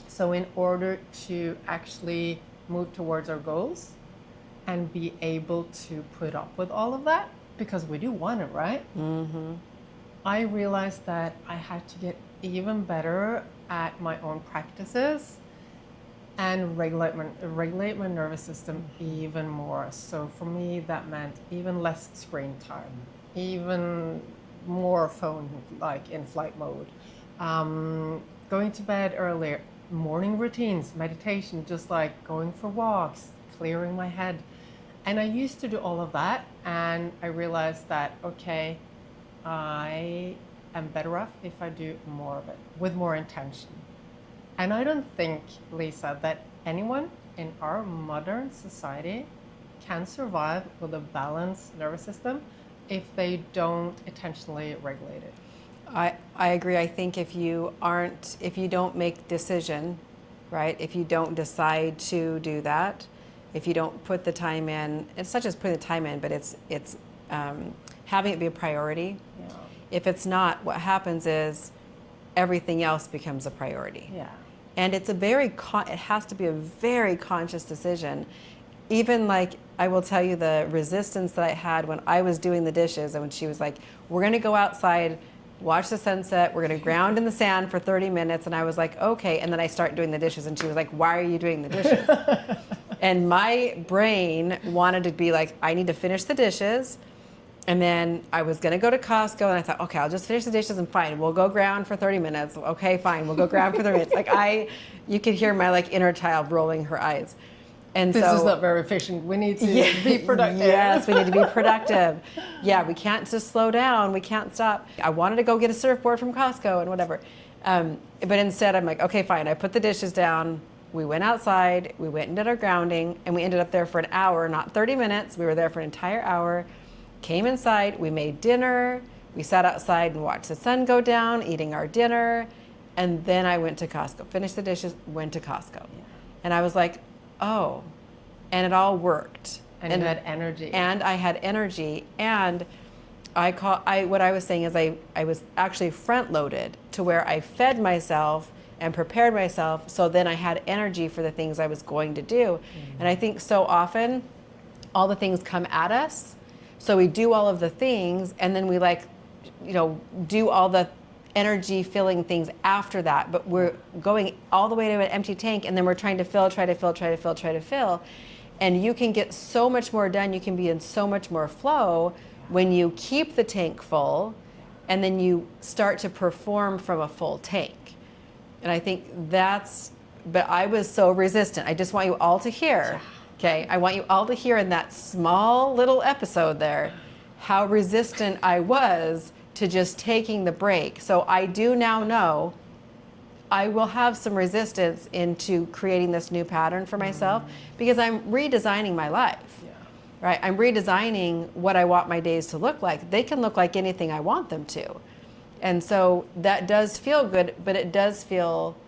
So in order to actually move towards our goals and be able to put up with all of that, because we do want it, right? I realized that I had to get even better at my own practices and regulate my nervous system even more. So for me, that meant even less screen time, even more phone, like in flight mode, going to bed earlier, morning routines, meditation, just like going for walks, clearing my head. And I used to do all of that, and I realized that, okay, I am better off if I do more of it with more intention. And I don't think, Lisa, that anyone in our modern society can survive with a balanced nervous system if they don't intentionally regulate it. I agree. I think if you don't make decision, right? If you don't decide to do that, if you don't put the time in, it's not just putting the time in, but it's having it be a priority. Yeah. If it's not, what happens is everything else becomes a priority. Yeah. And it's it has to be a very conscious decision. Even like, I will tell you the resistance that I had when I was doing the dishes, and when she was like, we're gonna go outside, watch the sunset, we're gonna ground in the sand for 30 minutes. And I was like, okay. And then I start doing the dishes, and she was like, why are you doing the dishes? And my brain wanted to be like, I need to finish the dishes. And then I was gonna go to Costco, and I thought, okay, I'll just finish the dishes and fine, we'll go ground for 30 minutes. Okay, fine, we'll go ground for 30 minutes. Like you could hear my like inner child rolling her eyes. And this so, is not very efficient. We need to be productive. Yes, we need to be productive. Yeah, we can't just slow down. We can't stop. I wanted to go get a surfboard from Costco and whatever. But instead I'm like, okay, fine. I put the dishes down. We went outside. We went and did our grounding, and we ended up there for an hour, not 30 minutes. We were there for an entire hour. Came inside. We made dinner. We sat outside and watched the sun go down, eating our dinner. And then I went to Costco, finished the dishes, went to Costco. Yeah. And I was like, oh, and it all worked. And you had energy. And I had energy. And what I was saying is I was actually front loaded to where I fed myself and prepared myself, so then I had energy for the things I was going to do. And I think so often all the things come at us, so we do all of the things, and then we do all the energy filling things after that, but we're going all the way to an empty tank, and then we're trying to try to fill. And you can get so much more done, you can be in so much more flow when you keep the tank full, and then you start to perform from a full tank. And I think but I was so resistant. I just want you all to hear, okay? I want you all to hear in that small little episode there how resistant I was to just taking the break. So I do now know I will have some resistance into creating this new pattern for myself because I'm redesigning my life, right? I'm redesigning what I want my days to look like. They can look like anything I want them to. And so that does feel good, but it does feel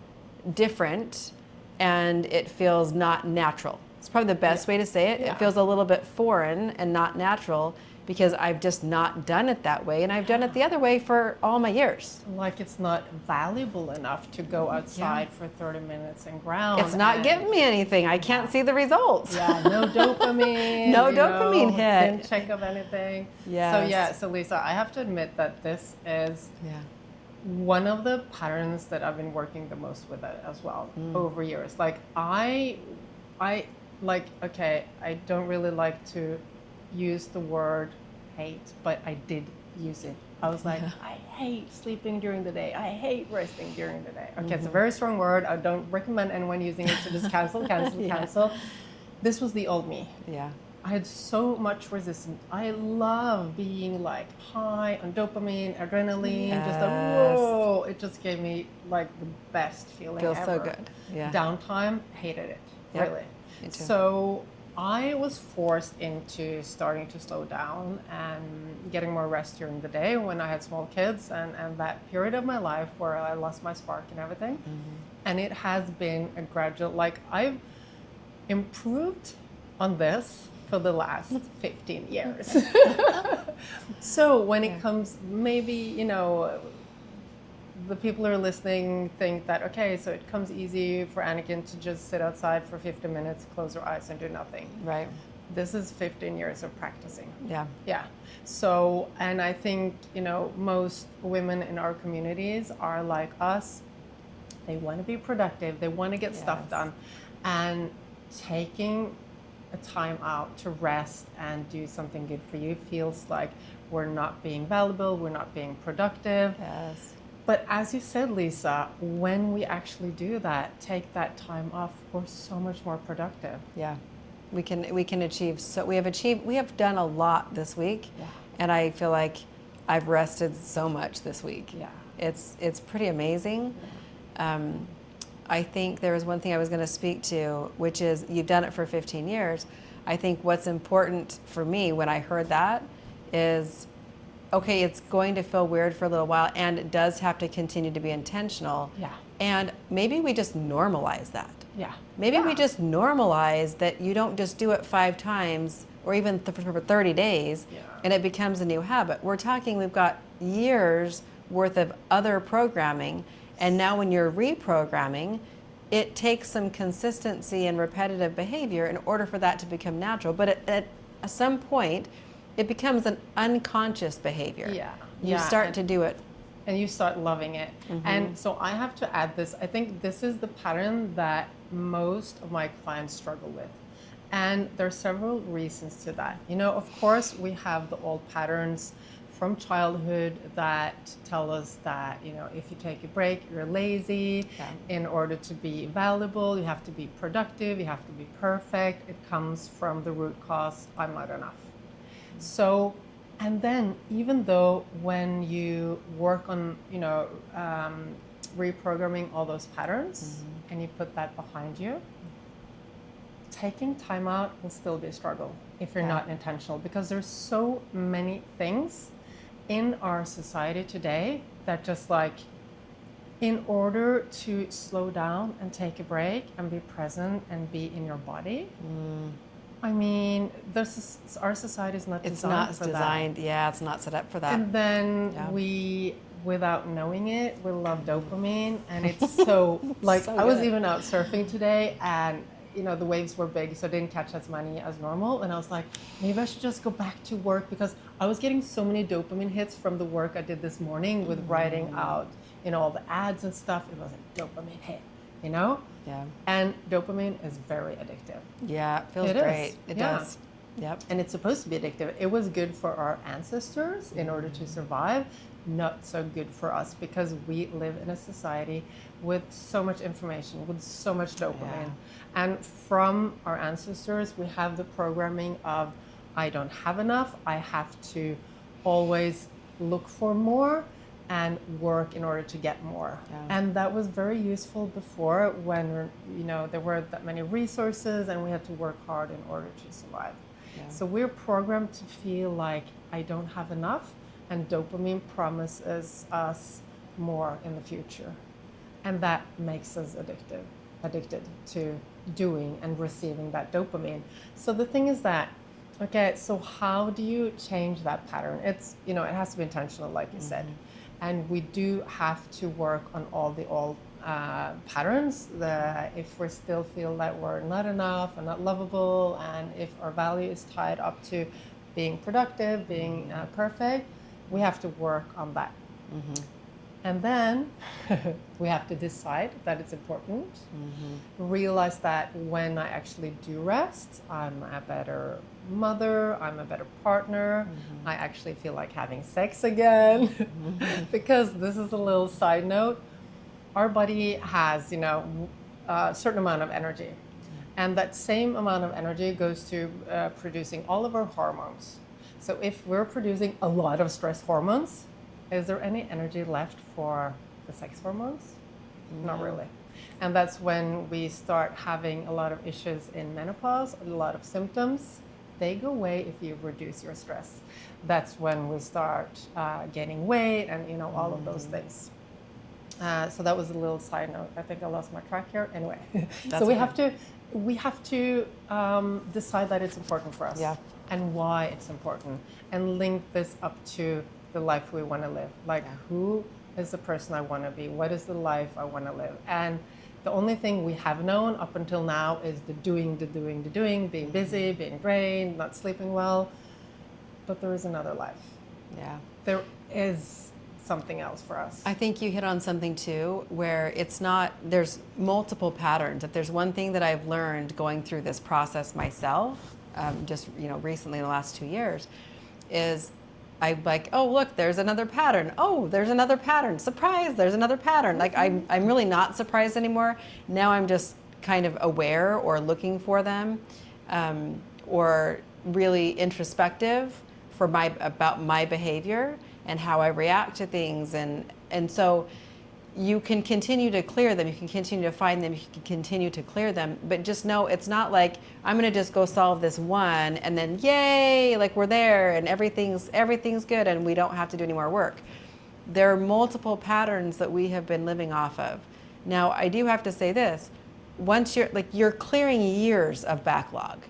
different, and it feels not natural. It's probably the best way to say it. It feels a little bit foreign and not natural because I've just not done it that way, and I've done it the other way for all my years. Like it's not valuable enough to go outside for 30 minutes and ground. It's not giving me anything. I can't see the results. Yeah, no dopamine. No dopamine hit. Didn't check of anything. Yes. So Lisa, I have to admit that this is one of the patterns that I've been working the most with it as well over years. Like I like, okay, I don't really like to use the word hate, but I did use it. I was like, I hate sleeping during the day. I hate resting during the day. Okay, it's a very strong word. I don't recommend anyone using it, so just cancel, cancel. This was the old me. Yeah. I had so much resistance. I love being like high on dopamine, adrenaline, just like, whoa. It just gave me like the best feeling Feels ever. so good. Yeah. Downtime, hated it, Yep. really. Me too. So I was forced into starting to slow down and getting more rest during the day when I had small kids and that period of my life where I lost my spark and everything. And it has been a gradual, like I've improved on this for the last 15 years. So when it comes, maybe, you know, the people who are listening think that, okay, so it comes easy for Anniken to just sit outside for 50 minutes, close her eyes and do nothing. Right. This is 15 years of practicing. Yeah. Yeah. So, and I think, you know, most women in our communities are like us. They want to be productive. They want to get stuff done. And taking a time out to rest and do something good for you feels like we're not being valuable, we're not being productive. Yes. But as you said, Lisa, when we actually do that, take that time off, we're so much more productive. Yeah. We can achieve, so we have done a lot this week. Yeah. And I feel like I've rested so much this week. Yeah. It's pretty amazing. I think there was one thing I was going to speak to, which is you've done it for 15 years. I think what's important for me when I heard that is, okay, it's going to feel weird for a little while, and it does have to continue to be intentional. Yeah. And maybe we just normalize that. Yeah. Maybe we just normalize that you don't just do it 5 times or even for 30 days and it becomes a new habit. We're talking, we've got years worth of other programming, and now when you're reprogramming, it takes some consistency and repetitive behavior in order for that to become natural. But at some point, it becomes an unconscious behavior. Yeah. You start to do it. And you start loving it. And so I have to add this. I think this is the pattern that most of my clients struggle with. And there are several reasons to that. You know, of course, we have the old patterns from childhood that tell us that, you know, if you take a break, you're lazy. In order to be valuable, you have to be productive, you have to be perfect. It comes from the root cause, I'm not enough. So, and then even though when you work on, you know, reprogramming all those patterns and you put that behind you, taking time out will still be a struggle if you're not intentional, because there's so many things in our society today that just like, in order to slow down and take a break and be present and be in your body, I mean, our society is not designed for that. Yeah, it's not set up for that. And then we, without knowing it, we love dopamine, and it's so like So I was good. even out surfing today, and you know the waves were big, so I didn't catch as many as normal. And I was like, maybe I should just go back to work, because I was getting so many dopamine hits from the work I did this morning with writing out, you know, all the ads and stuff. It was a dopamine hit, you know. Yeah. And dopamine is very addictive. Yeah, it feels It is. great. It Yeah. does. Yep. And it's supposed to be addictive. It was good for our ancestors in order to survive, not so good for us, because we live in a society with so much information, with so much dopamine. And from our ancestors, we have the programming of, I don't have enough, I have to always look for more and work in order to get more. And that was very useful before, when, you know, there weren't that many resources and we had to work hard in order to survive. So we're programmed to feel like I don't have enough, and dopamine promises us more in the future. And that makes us addicted to doing and receiving that dopamine. So the thing is that, okay, so how do you change that pattern? It's, you know, it has to be intentional, like you said. And we do have to work on all the old patterns. If we still feel that we're not enough and not lovable, and if our value is tied up to being productive, being perfect, we have to work on that. And then we have to decide that it's important. Realize that when I actually do rest, I'm a better mother, I'm a better partner. I actually feel like having sex again. Because this is a little side note. Our body has, a certain amount of energy. And that same amount of energy goes to producing all of our hormones. So if we're producing a lot of stress hormones, is there any energy left for the sex hormones? Not really. And that's when we start having a lot of issues in menopause, a lot of symptoms. They go away if you reduce your stress. That's when we start gaining weight and all of those things. So that was a little side note. I think I lost my track here. Anyway, so we have to decide that it's important for us and why it's important, and link this up to the life we want to live. Like, who is the person I want to be? What is the life I want to live? And the only thing we have known up until now is the doing, being busy, being drained, not sleeping well. But there is another life. Yeah. There is something else for us. I think you hit on something too, where it's not, there's multiple patterns. If there's one thing that I've learned going through this process myself, just recently in the last 2 years, is I'm like, oh, look, there's another pattern. Oh, there's another pattern. Surprise, there's another pattern. Like, I'm really not surprised anymore. Now I'm just kind of aware or looking for them, or really introspective about my behavior and how I react to things. And so you can continue to clear them, you can continue to find them, you can continue to clear them, but just know it's not like I'm gonna just go solve this one and then yay, like we're there and everything's good and we don't have to do any more work. There are multiple patterns that we have been living off of. Now, I do have to say this, once you're clearing years of backlog.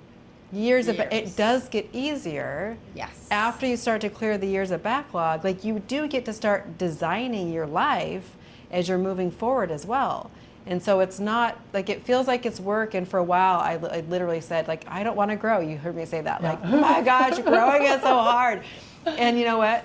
It does get easier. Yes. After you start to clear the years of backlog, like you do get to start designing your life as you're moving forward as well. And so it's not like, it feels like it's work. And for a while, I literally said, like, I don't want to grow. You heard me say that. Like, oh my gosh, growing is so hard. And you know what?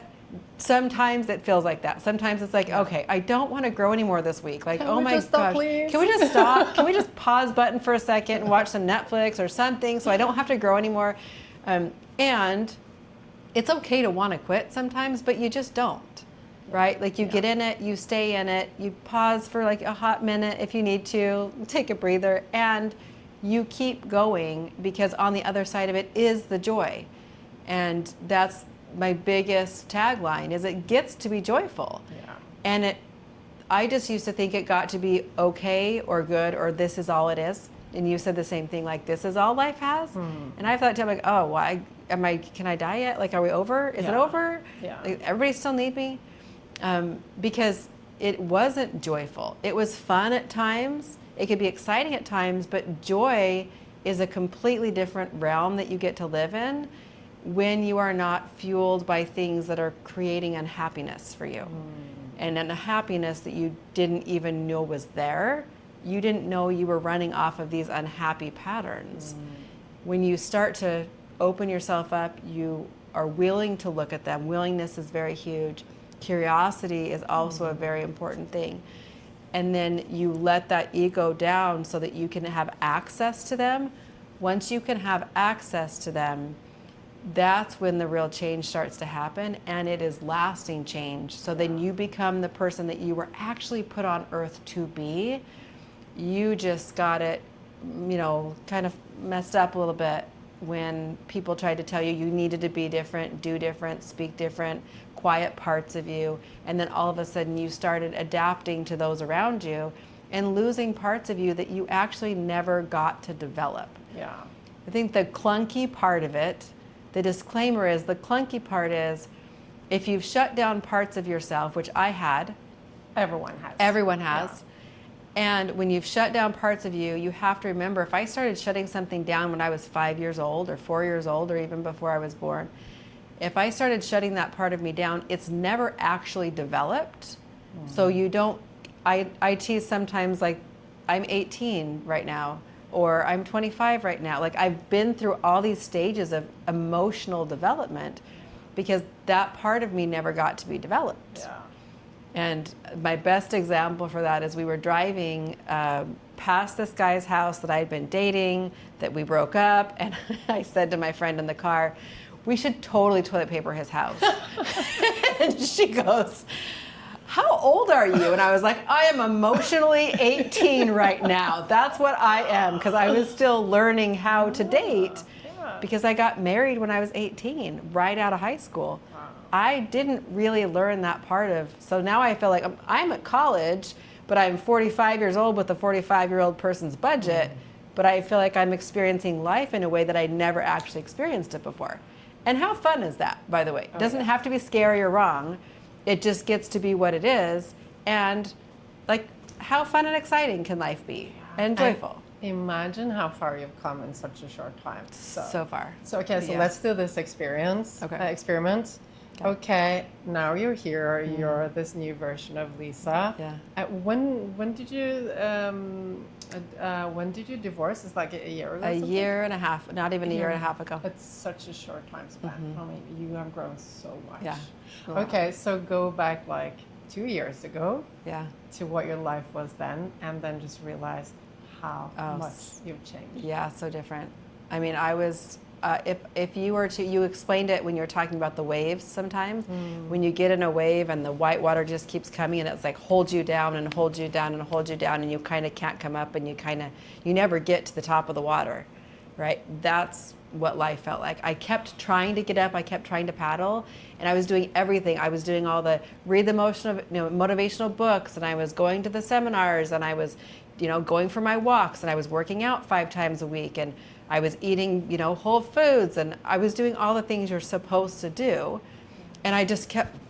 Sometimes it feels like that. Sometimes it's like, okay, I don't want to grow anymore this week. Like, oh my gosh, can we just stop? Can we just pause button for a second and watch some Netflix or something so I don't have to grow anymore? And it's okay to want to quit sometimes, but you just don't. Right? Like you get in it, you stay in it, you pause for like a hot minute if you need to, take a breather, and you keep going, because on the other side of it is the joy. And that's my biggest tagline, is it gets to be joyful. Yeah. And I just used to think it got to be okay or good or this is all it is. And you said the same thing, like this is all life has. And I thought to like, oh, why can I die yet? Like, are we over? Is it over? Yeah. Like, everybody still need me? Because it wasn't joyful. It was fun at times. It could be exciting at times, but joy is a completely different realm that you get to live in when you are not fueled by things that are creating unhappiness for you. And a happiness that you didn't even know was there. You didn't know you were running off of these unhappy patterns. When you start to open yourself up, you are willing to look at them. Willingness is very huge. Curiosity is also a very important thing. And then you let that ego down so that you can have access to them. Once you can have access to them, that's when the real change starts to happen, and it is lasting change. So then you become the person that you were actually put on earth to be. You just got it, kind of messed up a little bit when people tried to tell you needed to be different, do different, speak different, quiet parts of you, and then all of a sudden you started adapting to those around you and losing parts of you that you actually never got to develop. Yeah. I think the clunky part of it, the disclaimer is, the clunky part is, if you've shut down parts of yourself, which I had. Everyone has. Yeah. And when you've shut down parts of you, you have to remember, if I started shutting something down when I was 5 years old or 4 years old or even before I was born, if I started shutting that part of me down, it's never actually developed. So you don't, I tease sometimes, like, I'm 18 right now, or I'm 25 right now. Like, I've been through all these stages of emotional development because that part of me never got to be developed. Yeah. And my best example for that is we were driving past this guy's house that I had been dating, that we broke up, and I said to my friend in the car, we should totally toilet paper his house. And she goes, how old are you? And I was like, I am emotionally 18 right now. That's what I am, because I was still learning how to date, because I got married when I was 18, right out of high school. I didn't really learn that part of, so now I feel like I'm at college, but I'm 45 years old with a 45-year-old person's budget, but I feel like I'm experiencing life in a way that I never actually experienced it before. And how fun is that, by the way? It doesn't have to be scary or wrong. It just gets to be what it is. And like, how fun and exciting can life be? And joyful. Imagine how far you've come in such a short time. So far. So let's do this experiment. Okay, now you're here. You're this new version of Lisa. Yeah. When did you divorce? It's like a year ago. A year and a half, not even a year and a half ago. It's such a short time span. I mean, you have grown so much. Yeah. Okay, so go back like 2 years ago. Yeah. To what your life was then, and then just realize how much you've changed. Yeah, so different. I mean, I was. If you were to, you explained it when you were talking about the waves sometimes, when you get in a wave and the white water just keeps coming and it's like holds you down and holds you down and holds you down and you kind of can't come up and you never get to the top of the water, right? That's what life felt like. I kept trying to get up, I kept trying to paddle, and I was doing everything. I was doing all the motivational books, and I was going to the seminars, and I was going for my walks, and I was working out 5 times a week, and I was eating, whole foods, and I was doing all the things you're supposed to do. And I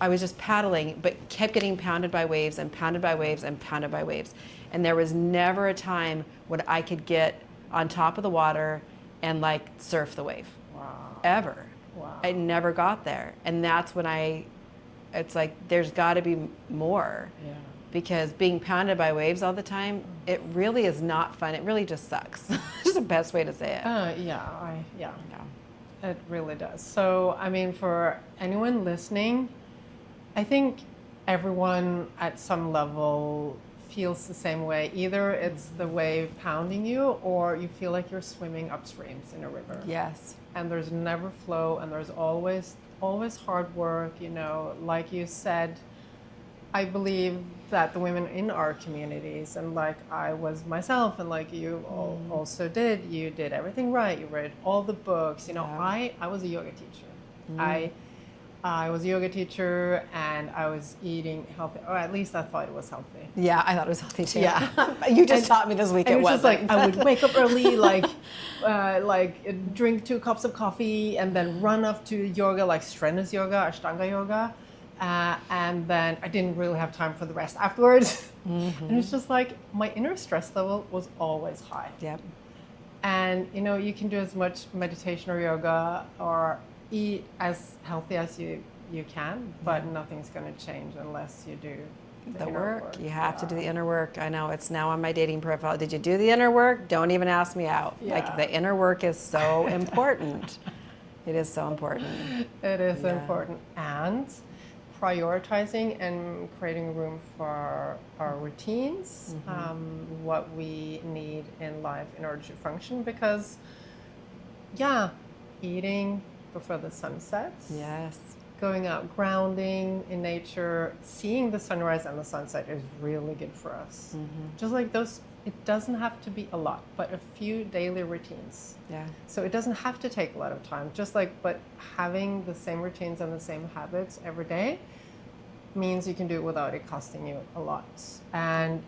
was just paddling, but kept getting pounded by waves and pounded by waves and pounded by waves. And there was never a time when I could get on top of the water and like surf the wave. Wow. Ever. Wow. I never got there. And that's when it's like, there's gotta be more. Yeah. Because being pounded by waves all the time, it really is not fun. It really just sucks. Just the best way to say it. Yeah. It really does. So, I mean, for anyone listening, I think everyone at some level feels the same way. Either it's the wave pounding you, or you feel like you're swimming upstreams in a river. Yes. And there's never flow, and there's always hard work. Like you said, I believe that the women in our communities, and like I was myself, and like you also did, you did everything right. You read all the books. I was a yoga teacher. I was a yoga teacher, and I was eating healthy, or at least I thought it was healthy. Yeah, I thought it was healthy too. Yeah. You just taught me this week it wasn't. Just like I would wake up early, like drink 2 cups of coffee, and then run off to yoga, like strenuous yoga, Ashtanga yoga. And then I didn't really have time for the rest afterwards. And it's just like my inner stress level was always high. Yep. And you can do as much meditation or yoga or eat as healthy as you can, but nothing's going to change unless you do the work. You have to do the inner work. I know it's now on my dating profile. Did you do the inner work? Don't even ask me out. Yeah. Like the inner work is so important. It is so important. It is important. And prioritizing and creating room for our routines, what we need in life in order to function, because eating before the sun sets, going out grounding in nature, seeing the sunrise and the sunset is really good for us. Just like those, it doesn't have to be a lot, but a few daily routines. So it doesn't have to take a lot of time, but having the same routines and the same habits every day means you can do it without it costing you a lot. And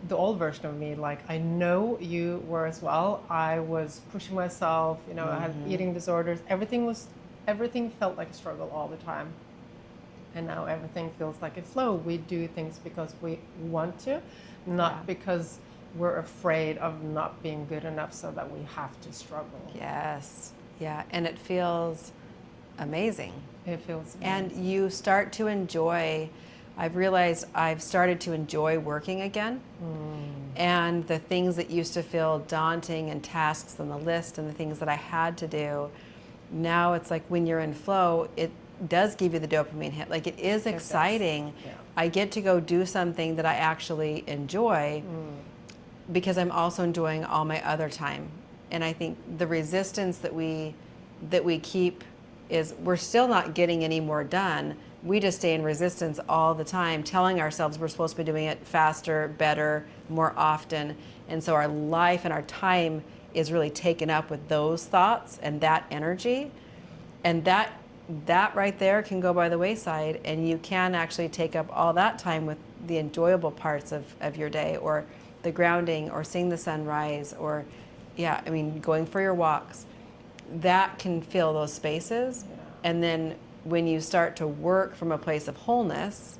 the old version of me, like I know you were as well, I was pushing myself, I had eating disorders, everything felt like a struggle all the time. And now everything feels like a flow. We do things because we want to, not because we're afraid of not being good enough so that we have to struggle. Yes. Yeah. And it feels amazing. It feels amazing. And you start to enjoy, I've realized I've started to enjoy working again. And the things that used to feel daunting and tasks on the list and the things that I had to do, now it's like when you're in flow, does give you the dopamine hit. Like, it is exciting. Yeah. I get to go do something that I actually enjoy because I'm also enjoying all my other time. And I think the resistance that we keep is we're still not getting any more done. We just stay in resistance all the time, telling ourselves we're supposed to be doing it faster, better, more often. And so our life and our time is really taken up with those thoughts and that energy. And that right there can go by the wayside, and you can actually take up all that time with the enjoyable parts of your day, or the grounding, or seeing the sunrise, or going for your walks. That can fill those spaces. And then when you start to work from a place of wholeness,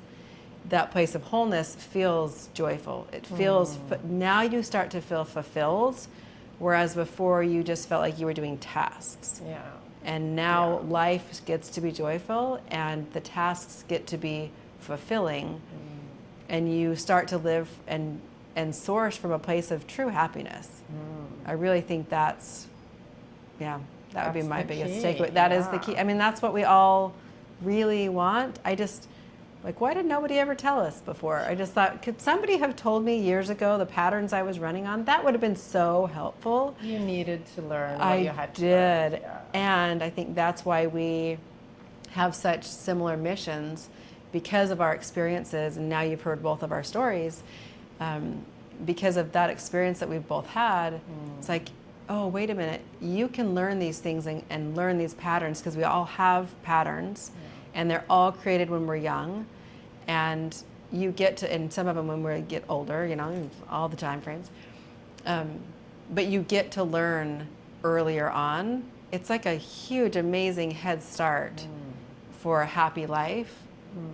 that place of wholeness feels joyful. It feels, now you start to feel fulfilled, whereas before you just felt like you were doing tasks. Yeah. And now life gets to be joyful, and the tasks get to be fulfilling, and you start to live and source from a place of true happiness. I really think that would be my biggest takeaway. That is the key. I mean, that's what we all really want. I just, like, why did nobody ever tell us before? I just thought, could somebody have told me years ago the patterns I was running on? That would have been so helpful. You needed to learn what you had to learn. I did. Yeah. And I think that's why we have such similar missions, because of our experiences. And now you've heard both of our stories. Because of that experience that we've both had, it's like, oh, wait a minute, you can learn these things and learn these patterns, because we all have patterns, and they're all created when we're young. And you get to, and some of them when we get older, all the time frames. But you get to learn earlier on. It's like a huge, amazing head start for a happy life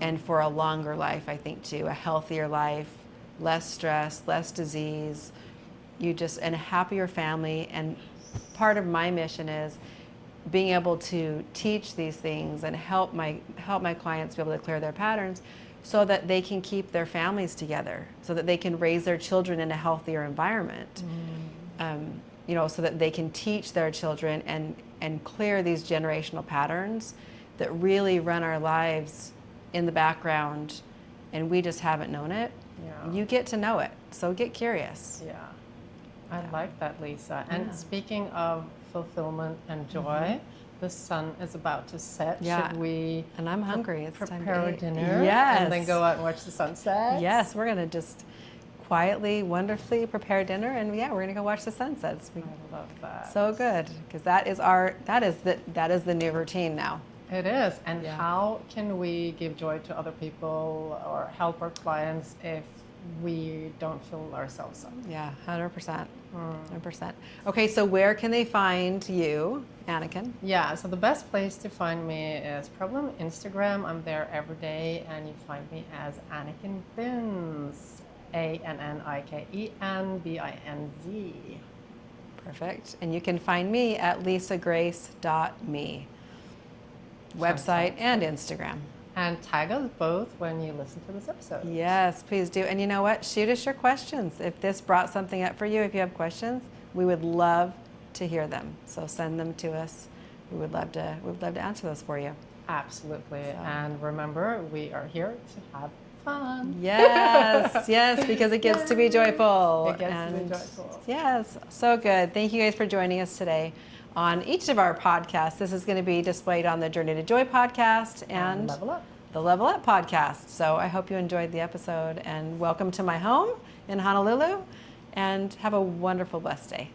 and for a longer life, I think, too, a healthier life, less stress, less disease, and a happier family. And part of my mission is being able to teach these things and help my clients be able to clear their patterns, so that they can keep their families together, so that they can raise their children in a healthier environment, so that they can teach their children and clear these generational patterns that really run our lives in the background, and we just haven't known it. Yeah. You get to know it, so get curious. Yeah, I like that, Lisa. And speaking of fulfillment and joy, the sun is about to set. Yeah. Should we? And I'm hungry. It's time prepare to a eat. dinner. Yes. And then go out and watch the sunset. Yes, we're gonna just quietly, wonderfully prepare dinner, and we're gonna go watch the sunsets. I love that. So good, because that is the new routine now. It is. And how can we give joy to other people or help our clients if we don't fill ourselves up? Yeah, 100%. 100%. Okay, so where can they find you, Anniken? Yeah, so the best place to find me is probably on Instagram. I'm there every day, and you find me as Anniken Binz, ANNIKEN BINZ. Perfect. And you can find me at lisagrace.me, website and Instagram. And tag us both when you listen to this episode. Yes, please do. And you know what? Shoot us your questions. If this brought something up for you, if you have questions, we would love to hear them. So send them to us. We would love to answer those for you. Absolutely. So. And remember, we are here to have fun. Yes, yes, because it gets to be joyful. It gets to be joyful. Yes, so good. Thank you guys for joining us today on each of our podcasts. This is going to be displayed on the Journey to Joy podcast and Level Up. The Level Up podcast. So I hope you enjoyed the episode, and welcome to my home in Honolulu, and have a wonderful, blessed day.